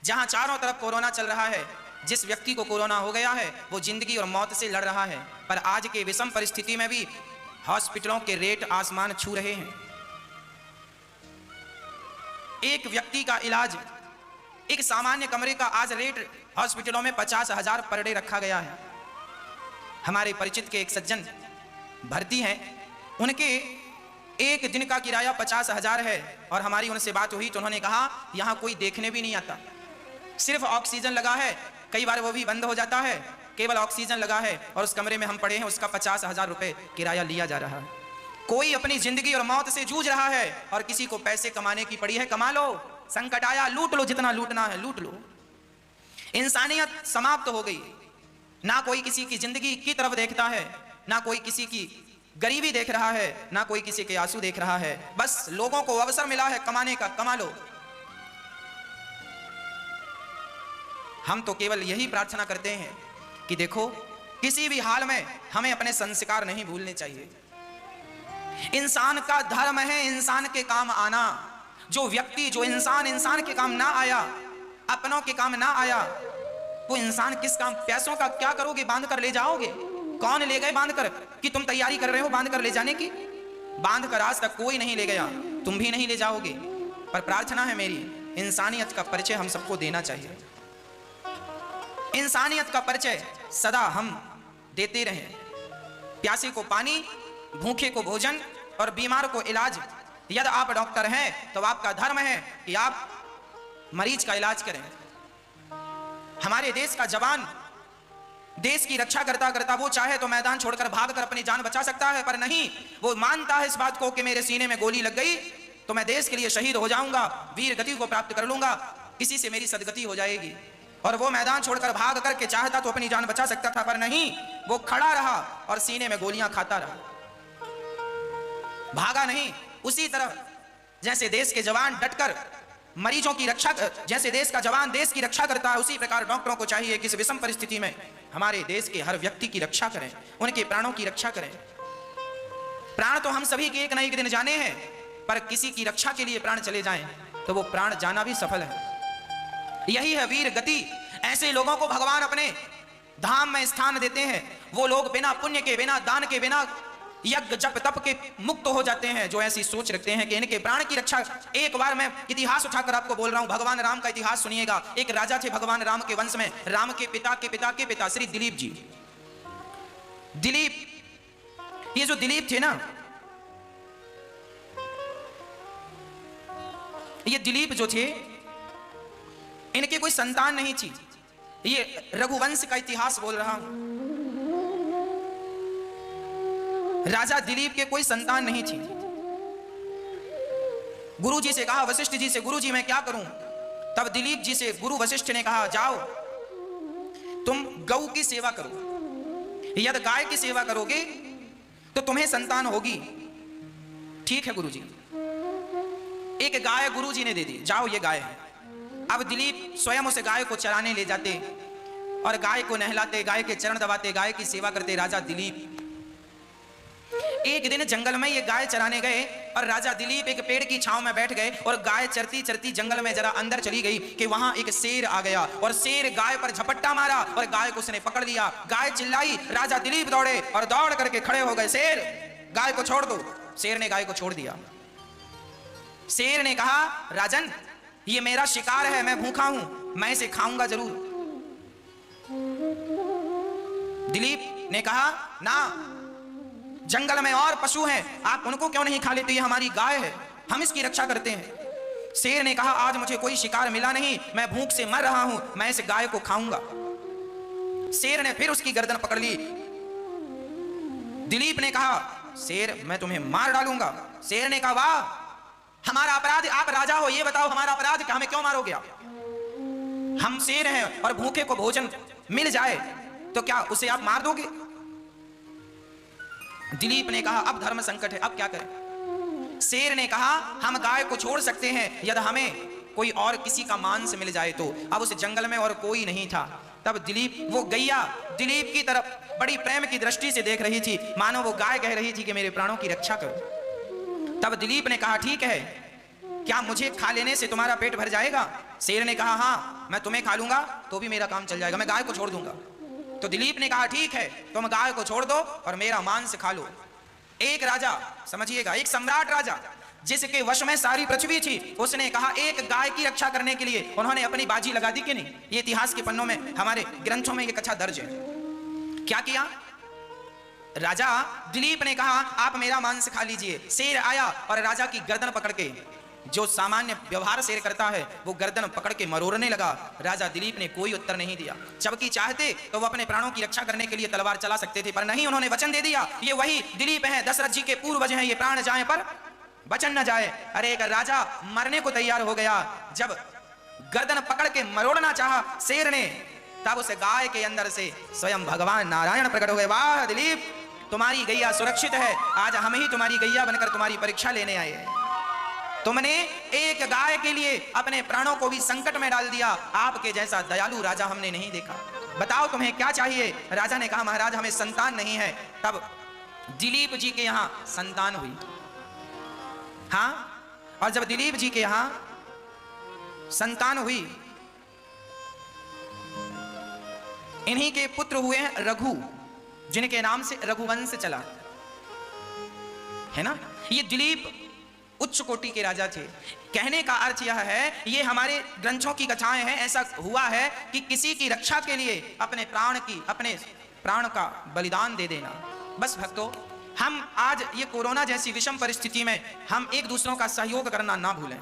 जहां चारों तरफ कोरोना चल रहा है, जिस व्यक्ति को कोरोना हो गया है वो जिंदगी और मौत से लड़ रहा है, पर आज के विषम परिस्थिति में भी हॉस्पिटलों के रेट आसमान छू रहे हैं। एक व्यक्ति का इलाज, एक सामान्य कमरे का आज रेट हॉस्पिटलों में 50,000 पर डे रखा गया है। हमारे परिचित के एक सज्जन भर्ती हैं, उनके एक दिन का किराया 50,000 है, और हमारी उनसे बात हुई तो उन्होंने कहा यहां कोई देखने भी नहीं आता, सिर्फ ऑक्सीजन लगा है, कई बार वो भी बंद हो जाता है, केवल ऑक्सीजन लगा है, और उस कमरे में हम पड़े हैं, उसका 50,000 रुपए किराया लिया जा रहा है। कोई अपनी जिंदगी और मौत से जूझ रहा है, और किसी को पैसे कमाने की पड़ी है, कमा लो, संकट आया लूट लो, जितना लूटना है लूट लो। इंसानियत समाप्त हो गई, ना कोई किसी की जिंदगी की तरफ देखता है, ना कोई किसी की गरीबी देख रहा है, ना कोई किसी के आंसू देख रहा है, बस लोगों को अवसर मिला है कमाने का, कमा लो। हम तो केवल यही प्रार्थना करते हैं कि देखो, किसी भी हाल में हमें अपने संस्कार नहीं भूलने चाहिए। इंसान का धर्म है इंसान के काम आना। जो व्यक्ति, जो इंसान के काम ना आया, अपनों के काम ना आया, वो इंसान किस काम? पैसों का क्या करोगे? बांध कर ले जाओगे? कौन ले गए बांध कर? कि तुम तैयारी कर रहे हो बांध कर ले जाने की? बांध कर आज तक कोई नहीं ले गया, तुम भी नहीं ले जाओगे। पर प्रार्थना है मेरी, इंसानियत का परिचय हम सबको देना चाहिए। इंसानियत का परिचय सदा हम देते रहें। प्यासे को पानी, भूखे को भोजन और बीमार को इलाज। यदि आप डॉक्टर हैं तो आपका धर्म है कि आप मरीज का इलाज करें। हमारे देश का जवान देश की रक्षा करता करता वो चाहे तो मैदान छोड़कर भागकर अपनी जान बचा सकता है, पर नहीं, वो मानता है इस बात को कि मेरे सीने में गोली लग गई तो मैं देश के लिए शहीद हो जाऊंगा, वीर गति को प्राप्त कर लूंगा, किसी से मेरी सदगति हो जाएगी। और वो मैदान छोड़कर भाग करके चाहता तो अपनी जान बचा सकता था, पर नहीं, वो खड़ा रहा और सीने में गोलियां खाता रहा, भागा नहीं। उसी तरह जैसे देश के जवान डटकर मरीजों की रक्षा, जैसे देश का जवान देश की रक्षा करता है, उसी प्रकार डॉक्टरों को चाहिए कि इस विषम परिस्थिति में हमारे देश के हर व्यक्ति की रक्षा करें, उनके प्राणों की रक्षा करें। प्राण तो हम सभी के एक न एक दिन जाने हैं, पर किसी की रक्षा के लिए प्राण चले जाएं तो वो प्राण जाना भी सफल है। यही है वीर गति। ऐसे लोगों को भगवान अपने धाम में स्थान देते हैं। वो लोग बिना पुण्य के, बिना दान के, बिना यज्ञ जप तप के मुक्त हो जाते हैं, जो ऐसी सोच रखते हैं कि इनके प्राण की रक्षा। एक बार मैं इतिहास उठाकर आपको बोल रहा हूं, भगवान राम का इतिहास सुनिएगा। एक राजा थे भगवान राम के वंश में, राम के पिता के पिता के पिता श्री दिलीप जी। दिलीप, ये जो दिलीप थे ना, ये दिलीप जो थे, इनके कोई संतान नहीं थी। ये रघुवंश का इतिहास बोल रहा हूं। राजा दिलीप के कोई संतान नहीं थी। गुरु जी से कहा, वशिष्ठ जी से, गुरु जी मैं क्या करूं? तब दिलीप जी से गुरु वशिष्ठ ने कहा, जाओ तुम गौ की सेवा करो, यदि गाय की सेवा करोगे तो तुम्हें संतान होगी। ठीक है गुरु जी। एक गाय गुरु जी ने दे दी, जाओ ये गाय है। अब दिलीप स्वयं उस गाय को चराने ले जाते और गाय को नहलाते, गाय के चरण दबाते, गाय की सेवा करते राजा दिलीप। एक दिन जंगल में ये गाय चराने गए और राजा दिलीप एक पेड़ की छांव में बैठ गए और गाय चरती चरती जंगल में जरा अंदर चली गई कि वहां एक शेर आ गया और शेर गाय पर झपट्टा मारा और गाय को उसने पकड़ लिया। गाय चिल्लाई, राजा दिलीप दौड़े और दौड़ करके खड़े हो गए, शेर गाय को छोड़ दो। शेर ने गाय को छोड़ दिया। शेर ने कहा, राजन ये मेरा शिकार है, मैं भूखा हूं, मैं इसे खाऊंगा जरूर। दिलीप ने कहा, ना, जंगल में और पशु हैं, आप उनको क्यों नहीं खा लेते? ये हमारी गाय है, हम इसकी रक्षा करते हैं। शेर ने कहा, आज मुझे कोई शिकार मिला नहीं, मैं भूख से मर रहा हूं, मैं इस गाय को खाऊंगा। शेर ने फिर उसकी गर्दन पकड़ ली। दिलीप ने कहा, शेर मैं तुम्हें मार डालूंगा। शेर ने कहा, वाह, हमारा अपराध, आप राजा हो, ये बताओ हमारा अपराध क्या, हमें क्यों मारोगे आप? हम शेर हैं और भूखे को भोजन मिल जाए तो क्या उसे आप मार दोगे? दिलीप ने कहा, अब धर्म संकट है, अब क्या करें? शेर ने कहा हम गाय को छोड़ सकते हैं यदि हमें कोई और किसी का मांस मिल जाए तो। अब उस जंगल में और कोई नहीं था। तब दिलीप, वो गैया दिलीप की तरफ बड़ी प्रेम की दृष्टि से देख रही थी, मानो वो गाय कह रही थी कि मेरे प्राणों की रक्षा करो। तब दिलीप ने कहा ठीक है, क्या मुझे खा लेने से तुम्हारा पेट भर जाएगा? शेर ने कहा हाँ, मैं तुम्हें खा लूंगा तो भी मेरा काम चल जाएगा, मैं गाय को छोड़ दूंगा। तो दिलीप ने कहा ठीक है, तुम गाय को छोड़ दो और मेरा मांस खा लो। एक राजा, समझिएगा, एक सम्राट राजा जिसके वश में सारी पृथ्वी थी, उसने कहा एक गाय की रक्षा करने के लिए उन्होंने अपनी बाजी लगा दी कि नहीं? ये इतिहास के पन्नों में, हमारे ग्रंथों में ये कथा दर्ज है। क्या किया? राजा दिलीप ने कहा आप मेरा मांस खा लीजिए। शेर आया और राजा की गर्दन पकड़ के, जो सामान्य व्यवहार शेर करता है, वो गर्दन पकड़ के मरोड़ने लगा। राजा दिलीप ने कोई उत्तर नहीं दिया, जबकि चाहते तो वो अपने प्राणों की रक्षा करने के लिए तलवार चला सकते थे, पर नहीं, उन्होंने वचन दे दिया ये वही दिलीप हैं, दशरथ जी के पूर्वज हैं, ये प्राण जाए पर वचन न जाए। अरे एक राजा मरने को तैयार हो गया, जब गर्दन पकड़ के मरोड़ना चाहा शेर ने, तब उस गाय के अंदर से स्वयं भगवान नारायण प्रकट हो गए। वाह दिलीप, तुम्हारी गैया सुरक्षित है, आज हम ही तुम्हारी गैया बनकर तुम्हारी परीक्षा लेने आए हैं। तुमने एक गाय के लिए अपने प्राणों को भी संकट में डाल दिया, आपके जैसा दयालु राजा हमने नहीं देखा। बताओ तुम्हें क्या चाहिए? राजा ने कहा महाराज हमें संतान नहीं है। तब दिलीप जी के यहां संतान हुई। हाँ, और जब दिलीप जी के यहां संतान हुई, इन्हीं के पुत्र हुए हैं रघु, जिनके नाम से रघुवंश चला है ना। ये दिलीप उच्च कोटि के राजा थे। कहने का अर्थ यह है, ये हमारे ग्रंथों की कथाएं हैं, ऐसा हुआ है कि किसी की रक्षा के लिए अपने प्राण का बलिदान दे देना। बस भक्तों, हम आज ये कोरोना जैसी विषम परिस्थिति में हम एक दूसरों का सहयोग करना ना भूलें,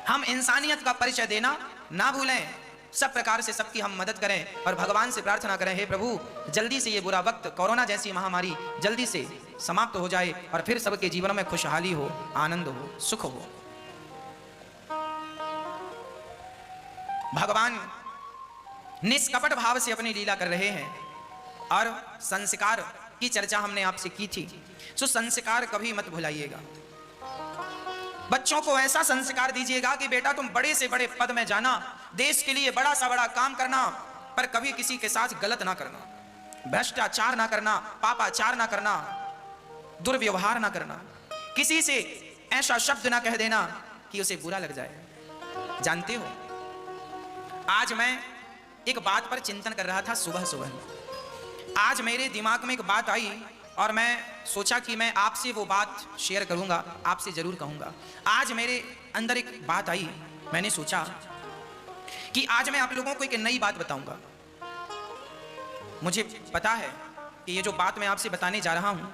हम इंसानियत का परिचय देना ना भूलें, सब प्रकार से सबकी हम मदद करें और भगवान से प्रार्थना करें, हे प्रभु जल्दी से ये बुरा वक्त, कोरोना जैसी महामारी जल्दी से समाप्त हो जाए और फिर सबके जीवन में खुशहाली हो, आनंद हो, सुख हो। भगवान निष्कपट भाव से अपनी लीला कर रहे हैं और संस्कार की चर्चा हमने आपसे की थी। सो संस्कार कभी मत भुलाइएगा। बच्चों को ऐसा संस्कार दीजिएगा कि बेटा तुम बड़े से बड़े पद में जाना, देश के लिए बड़ा सा बड़ा काम करना, पर कभी किसी के साथ गलत ना करना, भ्रष्टाचार ना करना, पापाचार ना करना, दुर्व्यवहार ना करना, किसी से ऐसा शब्द ना कह देना कि उसे बुरा लग जाए। जानते हो, आज मैं एक बात पर चिंतन कर रहा था सुबह सुबह। आज मेरे दिमाग में एक बात आई और मैं सोचा कि मैं आपसे वो बात शेयर करूंगा, आपसे जरूर कहूंगा। आज मेरे अंदर एक बात आई, मैंने सोचा कि आज मैं आप लोगों को एक नई बात बताऊंगा। मुझे पता है कि ये जो बात मैं आपसे बताने जा रहा हूं,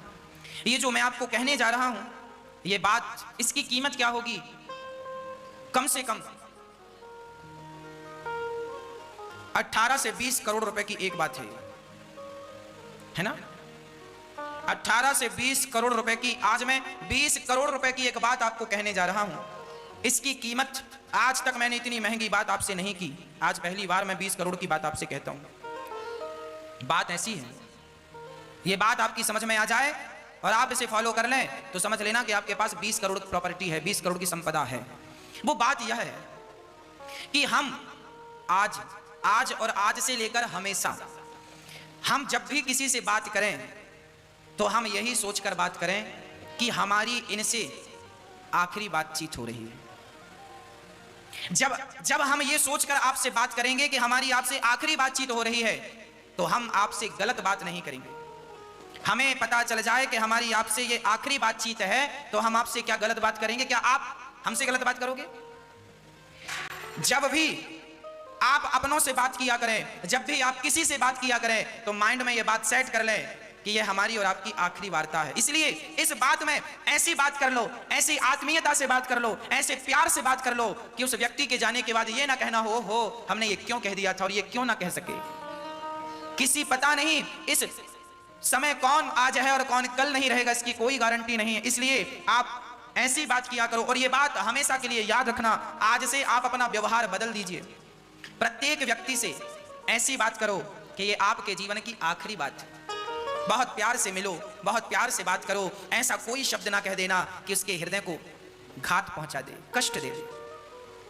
ये जो मैं आपको कहने जा रहा हूं, ये बात, इसकी कीमत क्या होगी? कम से कम 18 से 20 करोड़ रुपए की एक बात है ना। 18 से 20 करोड़ रुपए की, आज मैं 20 करोड़ रुपए की एक बात आपको कहने जा रहा हूं। इसकी कीमत, आज तक मैंने इतनी महंगी बात आपसे नहीं की, आज पहली बार मैं 20 करोड़ की बात आपसे कहता हूं। बात ऐसी है, ये बात आपकी समझ में आ जाए और आप इसे फॉलो कर लें तो समझ लेना कि आपके पास 20 करोड़ प्रॉपर्टी है, 20 करोड़ की संपदा है। वो बात यह है कि हम आज और आज से लेकर हमेशा, हम जब भी किसी से बात करें तो हम यही सोचकर बात करें कि हमारी इनसे आखिरी बातचीत हो रही है। जब हम ये सोचकर आपसे बात करेंगे कि हमारी आपसे आखिरी बातचीत हो रही है, तो हम आपसे गलत बात नहीं करेंगे। हमें पता चल जाए कि हमारी आपसे ये आखिरी बातचीत है, तो हम आपसे क्या गलत बात करेंगे? क्या आप हमसे गलत बात करोगे? जब भी आप अपनों से बात किया करें, जब भी आप किसी से बात किया करें, तो माइंड में ये बात सेट कर लें कि ये हमारी और आपकी आखिरी वार्ता है। इसलिए इस बात में ऐसी बात कर लो, ऐसी आत्मीयता से बात कर लो, ऐसे प्यार से बात कर लो कि उस व्यक्ति के जाने के बाद ये ना कहना हो हमने ये क्यों कह दिया था और ये क्यों ना कह सके। किसी पता नहीं इस समय कौन आज है और कौन कल नहीं रहेगा, इसकी कोई गारंटी नहीं है। इसलिए आप ऐसी बात किया करो और ये बात हमेशा के लिए याद रखना। आज से आप अपना व्यवहार बदल दीजिए, प्रत्येक व्यक्ति से ऐसी बात करो कि ये आपके जीवन की आखिरी बात है। बहुत प्यार से मिलो, बहुत प्यार से बात करो। ऐसा कोई शब्द ना कह देना कि उसके हृदय को घात पहुंचा दे, कष्ट दे दे।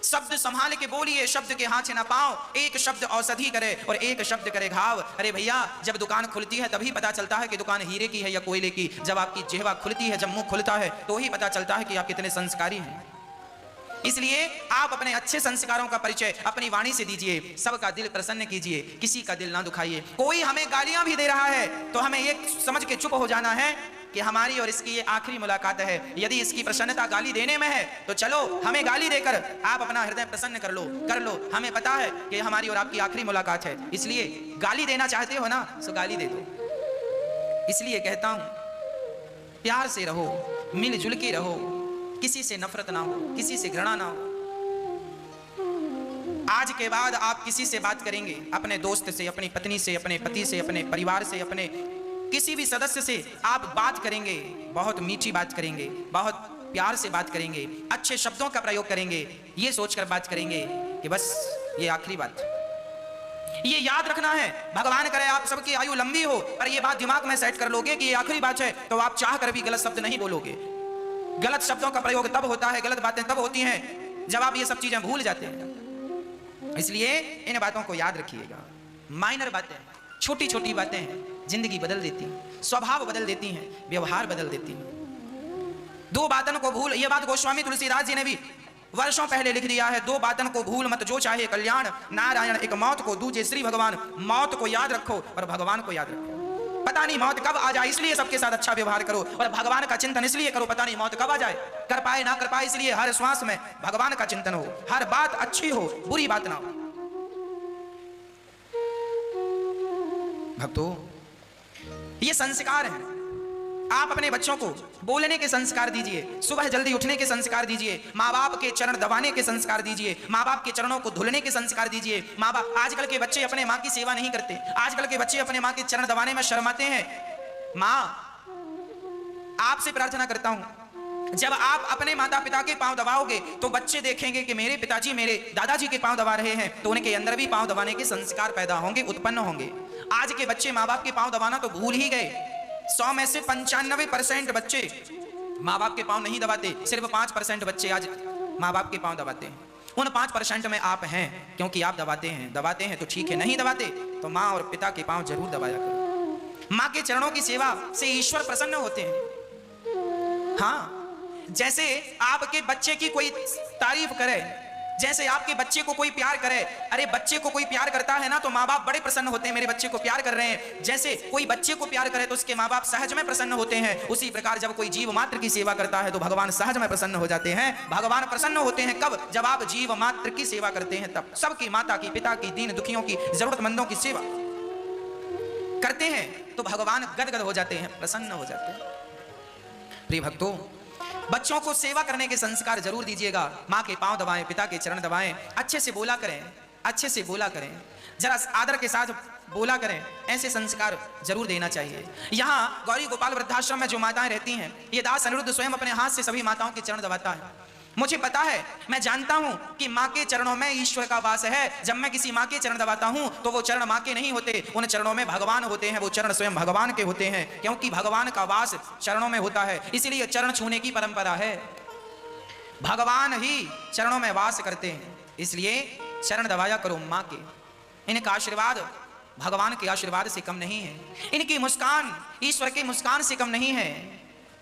शब्द संभाल के बोलिए, शब्द के हाथ ना पाओ। एक शब्द औषधि करे और एक शब्द करे घाव। अरे भैया, जब दुकान खुलती है तभी पता चलता है कि दुकान हीरे की है या कोयले की। जब आपकी जिह्वा खुलती है, जब मुंह खुलता है, तो ही पता चलता है कि आप कितने संस्कारी हैं। इसलिए आप अपने अच्छे संस्कारों का परिचय अपनी वाणी से दीजिए, सबका दिल प्रसन्न कीजिए, किसी का दिल ना दुखाइए। कोई हमें गालियां भी दे रहा है तो हमें ये समझ के चुप हो जाना है कि हमारी और इसकी ये आखिरी मुलाकात है। यदि इसकी प्रसन्नता गाली देने में है तो चलो हमें गाली देकर आप अपना हृदय प्रसन्न कर लो। हमें पता है कि हमारी और आपकी आखिरी मुलाकात है, इसलिए गाली देना चाहते हो ना, तो गाली दे दो। इसलिए कहता हूं, प्यार से रहो, मिलजुल के रहो, किसी से नफरत ना हो, किसी से घृणा ना हो। आज के बाद आप किसी से बात करेंगे, अपने दोस्त से, अपनी पत्नी से, अपने पति से, अपने परिवार से, अपने किसी भी सदस्य से आप बात करेंगे, बहुत मीठी बात करेंगे, बहुत प्यार से बात करेंगे, अच्छे शब्दों का प्रयोग करेंगे, ये सोचकर बात करेंगे कि बस ये आखिरी बात। ये याद रखना है, भगवान करे आप सबकी आयु लंबी हो, पर ये बात दिमाग में सेट कर लोगे कि ये आखिरी बात है, तो आप चाह कर भी गलत शब्द नहीं बोलोगे। गलत शब्दों का प्रयोग तब होता है, गलत बातें तब होती हैं जब आप ये सब चीजें भूल जाते हैं। इसलिए इन बातों को याद रखिएगा। माइनर बातें, छोटी छोटी बातें हैं, जिंदगी बदल देती हैं, स्वभाव बदल देती हैं, व्यवहार बदल देती हैं। दो बातों को भूल, ये बात गोस्वामी तुलसीदास जी ने भी वर्षों पहले लिख दिया है। दो बातों को भूल मत, जो चाहे कल्याण, नारायण एक मौत को, दूजे श्री भगवान। मौत को याद रखो और भगवान को याद रखो। पता नहीं मौत कब आ जाए, इसलिए सबके साथ अच्छा व्यवहार करो, और भगवान का चिंतन इसलिए करो, पता नहीं मौत कब आ जाए। कर पाए ना कर पाए, इसलिए हर श्वास में भगवान का चिंतन हो, हर बात अच्छी हो, बुरी बात ना हो। भक्तों, ये संस्कार है। आप अपने बच्चों को बोलने के संस्कार दीजिए, सुबह जल्दी उठने के संस्कार दीजिए, माँ बाप के चरण दबाने के संस्कार दीजिए, माँ बाप के चरणों को धुलने के संस्कार दीजिए। माँ बाप, आजकल के बच्चे अपने माँ की सेवा नहीं करते, आजकल के बच्चे अपने माँ के चरण दबाने में शर्माते हैं। माँ, आपसे प्रार्थना करता हूं, जब आप अपने माता पिता के पांव दबाओगे तो बच्चे देखेंगे कि मेरे पिताजी मेरे दादाजी के पांव दबा रहे हैं, तो उनके अंदर भी पांव दबाने के संस्कार पैदा होंगे, उत्पन्न होंगे। आज के बच्चे माँ बाप के पांव दबाना तो भूल ही गए। 100 में से 95% बच्चे माँ बाप के पांव नहीं दबाते, सिर्फ 5% बच्चे आज माँ बाप के पांव दबाते हैं। उन 5% में आप हैं, क्योंकि आप दबाते हैं तो ठीक है, नहीं दबाते तो माँ और पिता के पांव जरूर दबाया करो। माँ के चरणों की सेवा से ईश्वर प्रसन्न होते हैं। हाँ, जैसे आपके बच्चे की कोई तारीफ करे, जैसे आपके बच्चे को कोई प्यार करे, अरे बच्चे को कोई प्यार करता है ना तो माँ बाप बड़े प्रसन्न होते हैं, मेरे बच्चे को प्यार कर रहे हैं। जैसे कोई बच्चे को प्यार करे तो उसके माँ बाप सहज में प्रसन्न होते हैं। उसी प्रकार जब कोई जीव मात्र की सेवा करता है तो भगवान सहज में प्रसन्न हो जाते हैं। भगवान प्रसन्न होते हैं कब? जब आप जीव मात्र की सेवा करते हैं, तब सबकी, माता की, पिता की, दीन दुखियों की, जरूरतमंदों की सेवा करते हैं तो भगवान गदगद हो जाते हैं, प्रसन्न हो जाते हैं। प्रिय भक्तों, बच्चों को सेवा करने के संस्कार जरूर दीजिएगा। माँ के पांव दबाएं, पिता के चरण दबाएं, अच्छे से बोला करें, अच्छे से बोला करें, जरा आदर के साथ बोला करें, ऐसे संस्कार जरूर देना चाहिए। यहाँ गौरी गोपाल वृद्धाश्रम में जो माताएं रहती हैं, ये दास अनिरुद्ध स्वयं अपने हाथ से सभी माताओं के चरण दबाता है। मुझे पता है, मैं जानता हूं कि माँ के चरणों में ईश्वर का वास है। जब मैं किसी माँ के चरण दबाता हूं तो वो चरण माँ के नहीं होते, उन चरणों में भगवान होते हैं, वो चरण स्वयं भगवान के होते हैं, क्योंकि भगवान का वास चरणों में होता है। इसलिए चरण छूने की परंपरा है, भगवान ही चरणों में वास करते हैं, इसलिए चरण दबाया करो माँ के। इनका आशीर्वाद भगवान के आशीर्वाद से कम नहीं है, इनकी मुस्कान ईश्वर की मुस्कान से कम नहीं है।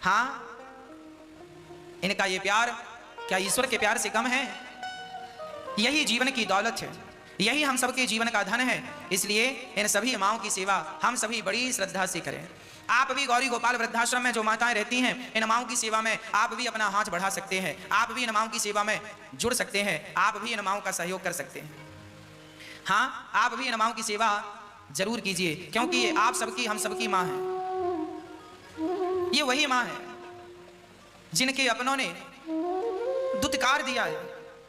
हाँ, इनका ये प्यार क्या ईश्वर के प्यार से कम है? यही जीवन की दौलत है, यही हम सबके जीवन का धन है। इसलिए इन सभी माँओं की सेवा हम सभी बड़ी श्रद्धा से करें। आप भी गौरी गोपाल वृद्धाश्रम में जो माताएं रहती हैं, इन माँओं की सेवा में आप भी अपना हाथ बढ़ा सकते हैं, आप भी इन माँओं की सेवा में जुड़ सकते हैं, आप भी इन माँओं का सहयोग कर सकते हैं। हाँ, आप भी इन माँओं की सेवा जरूर कीजिए, क्योंकि ये आप सबकी, हम सबकी माँ है। ये वही माँ है जिनके अपनों ने दुत्कार दिया है,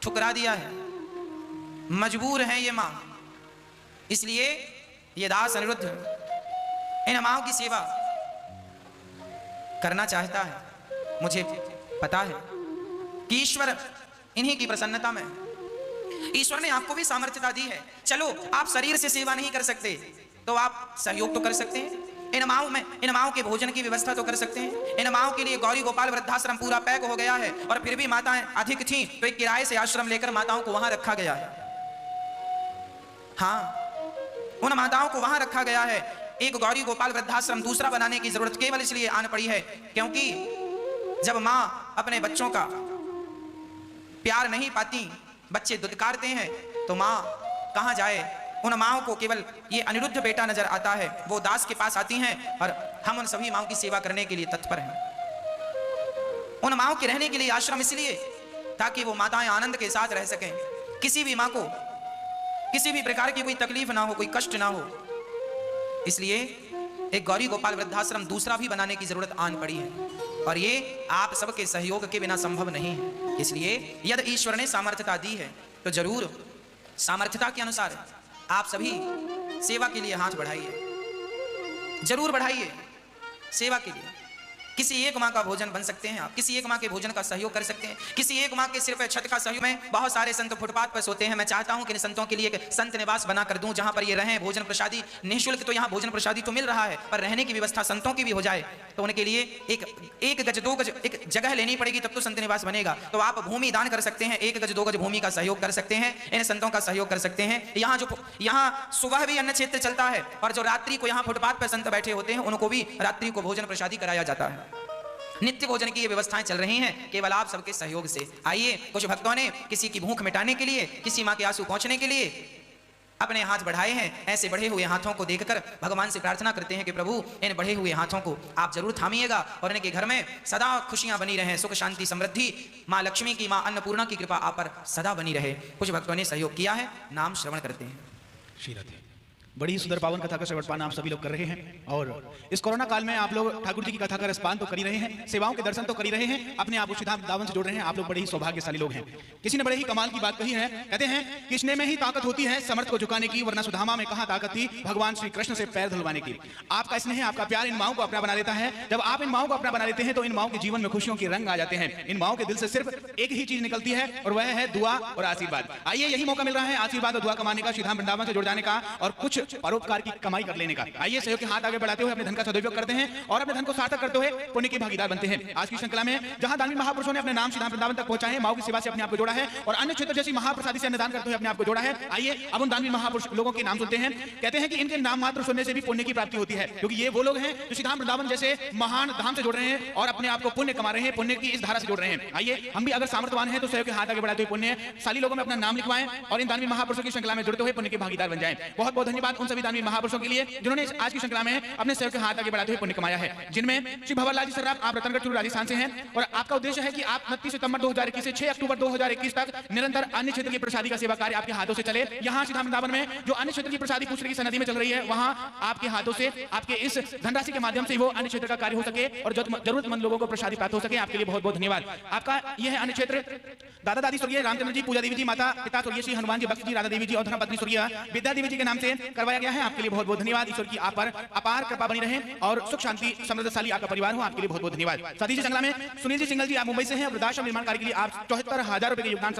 ठुकरा दिया है, मजबूर हैं ये माँ। इसलिए ये दास अनिरुद्ध इन माँओं की सेवा करना चाहता है। मुझे पता है कि ईश्वर इन्हीं की प्रसन्नता में, ईश्वर ने आपको भी सामर्थ्यता दी है। चलो, आप शरीर से सेवा नहीं कर सकते तो आप सहयोग तो कर सकते हैं। इन माओं के भोजन की व्यवस्था तो कर सकते हैं। इन माओं के लिए गौरी गोपाल वृद्धाश्रम पूरा पैक हो गया है, और फिर भी माताएं अधिक थीं तो एक किराए से आश्रम लेकर माताओं को वहां रखा गया है। हाँ, उन माताओं को वहां रखा गया है। एक गौरी गोपाल वृद्धाश्रम दूसरा बनाने की जरूरत केवल इसलिए आन पड़ी है क्योंकि जब मां अपने बच्चों का प्यार नहीं पाती, बच्चे दुदकारते हैं, तो मां कहां जाए। उन माओं को केवल ये अनिरुद्ध बेटा नजर आता है। वो दास के पास आती हैं और हम उन सभी माओं की सेवा करने के लिए तत्पर हैं। उन माओं के रहने के लिए आश्रम इसलिए ताकि वो माताएं आनंद के साथ रह सकें, किसी भी मां को किसी भी प्रकार की कोई तकलीफ ना हो, कोई कष्ट ना हो। इसलिए एक गौरी गोपाल वृद्धाश्रम दूसरा भी बनाने की जरूरत आन पड़ी है, और ये आप सबके सहयोग के बिना संभव नहीं है। इसलिए यदि ईश्वर ने सामर्थ्यता दी है तो जरूर सामर्थ्यता के अनुसार आप सभी सेवा के लिए हाथ बढ़ाइए, जरूर बढ़ाइए सेवा के लिए। किसी एक माँ का भोजन बन सकते हैं आप, किसी एक माँ के भोजन का सहयोग कर सकते हैं, किसी एक माँ के सिर पे छत का सहयोग में बहुत सारे संत फुटपाथ पर सोते हैं। मैं चाहता हूं कि इन संतों के लिए एक संत निवास बना कर दूं जहां पर ये रहें। भोजन प्रसादी निःशुल्क, तो यहाँ भोजन प्रसादी तो मिल रहा है, पर रहने की व्यवस्था संतों की भी हो जाए तो उनके लिए एक गज 2 गज एक जगह लेनी पड़ेगी, तब तो संत निवास बनेगा। तो आप भूमि दान कर सकते हैं, 1 गज 2 गज भूमि का सहयोग कर सकते हैं, इन संतों का सहयोग कर सकते हैं। यहाँ सुबह भी अन्न क्षेत्र चलता है, और जो रात्रि को यहाँ फुटपाथ पर संत बैठे होते हैं उनको भी रात्रि को भोजन प्रसादी कराया जाता है। नित्य भोजन की ये व्यवस्थाएं चल रही हैं केवल आप सबके सहयोग से। आइए, कुछ भक्तों ने किसी की भूख मिटाने के लिए, किसी माँ के आंसू पहुंचने के लिए अपने हाथ बढ़ाए हैं। ऐसे बढ़े हुए हाथों को देखकर भगवान से प्रार्थना करते हैं कि प्रभु इन बढ़े हुए हाथों को आप जरूर थामिएगा और इनके घर में सदा खुशियां बनी रहें, सुख शांति समृद्धि, माँ लक्ष्मी की, माँ अन्नपूर्णा की कृपा आप पर सदा बनी रहे। कुछ भक्तों ने सहयोग किया है, नाम श्रवण करते हैं। बड़ी ही सुंदर पावन कथा का श्रवण पान आप सभी लोग कर रहे हैं, और इस कोरोना काल में आप लोग ठाकुर जी की कथा का रसपान तो कर ही रहे हैं, सेवाओं के दर्शन तो कर ही रहे हैं, अपने आप को श्री धाम वृंदावन से जोड़ रहे हैं। आप लोग बड़े ही सौभाग्यशाली लोग हैं। किसी ने बड़े ही कमाल की बात कही है, कहते हैं किसने में ही ताकत होती है समर्थ को झुकाने की, वरना सुदामा में कहां ताकत थी भगवान श्री कृष्ण से पैर धुलवाने की। आपका स्नेह, आपका प्यार इन माओं को अपना बना देता है। जब आप इन माओं को अपना बना लेते हैं तो इन माओं के जीवन में खुशियों के रंग आ जाते हैं। इन माओं के दिल से सिर्फ एक ही चीज निकलती है, और वह है दुआ और आशीर्वाद। आइए, यही मौका मिल रहा है आशीर्वाद और दुआ कमाने का, श्री धाम वृंदावन से जुड़ जाने का, और कुछ परोपकार की कमाई कर लेने का। आइए, सहयोग के हाथ आगे बढ़ाते हुए अपने धन का सदुपयोग करते हैं और अपने धन को सार्थक करते हुए पुण्य के भागीदार बनते हैं। आज की श्रृंखला में जहां दानवीर महापुरुषों ने अपने नाम श्री धाम वृंदावन तक पहुंचाए, माओं की सेवा से अपने आप को जोड़ा है, और अन्य क्षेत्र जैसी महाप्रसादी से अन्नदान करते हुए अपने आप को जोड़ा है। आइए, अब उन दानवीर महापुरुष लोगों के नाम सुनते हैं। कहते हैं कि इनके नाम मात्र सुनने से भी पुण्य की प्राप्ति होती है, क्योंकि ये वो लोग हैं जो श्री धाम वृंदावन जैसे महान धाम से जोड़ रहे हैं और अपने आप को पुण्य कमा रहे हैं, पुण्य की इस धारा से जोड़ रहे हैं। आइए, हम भी अगर सामर्थ्यवान हैं तो सहयोग के हाथ आगे बढ़ाते हुए पुण्यशाली लोगों में अपना नाम लिखवाएं और इन दानवीर महापुरुषों की श्रृंखला में जुड़ते हुए पुण्य के भागीदार बन जाएं। बहुत बहुत धन्यवाद उन सभी दानवीर महापुरुषों के लिए जिन्होंने आज की श्रृंखला में अपने सहयोग के हाथ आगे बढ़ाते हुए पुण्य कमाया है, जिनमें श्री भंवरलाल जी सर्राफ, आप रतनगढ़ चूरू राजस्थान से हैं, और आपका उद्देश्य है कि आप 29 सितंबर 2021 से 6 अक्टूबर 2021 तक निरंतर अन्य क्षेत्र की प्रसादी का सेवा कार्य आपके हाथों से चले। यहाँ श्री धाम वृंदावन में जो अन्य क्षेत्र की प्रसादी पूछ रही नदी में चल रही है, वहाँ आपके हाथों से, आपके इस धनराशि के माध्यम से वो अन्य क्षेत्र का कार्य हो सके और जरूरतमंद लोगों को प्रसादी प्राप्त हो सके। आपके लिए बहुत बहुत धन्यवाद। आपका यह है अन्य क्षेत्र दादा दादी स्वर्गीय रामचंद्र जी, पूजा देवी जी, माता पिता स्वर्गीय श्री हनुमान जी, भक्त जी, राधा देवी जी और धर्मपत्नी स्वर्गीय विद्या देवी जी के नाम से करवाया गया है। आपके लिए बहुत बहुत धन्यवाद। ईश्वर की आप पर अपार कृपा बनी रहे और सुख शांति समृद्धशाली आपका परिवार हो। आपके लिए बहुत बहुत धन्यवाद। साथी जी श्रृंखला में सुनील जी सिंगल जी, आप मुंबई से हैं, वृद्धाश्रम निर्माण कार्य के लिए आप 74,000 रुपए के योगदान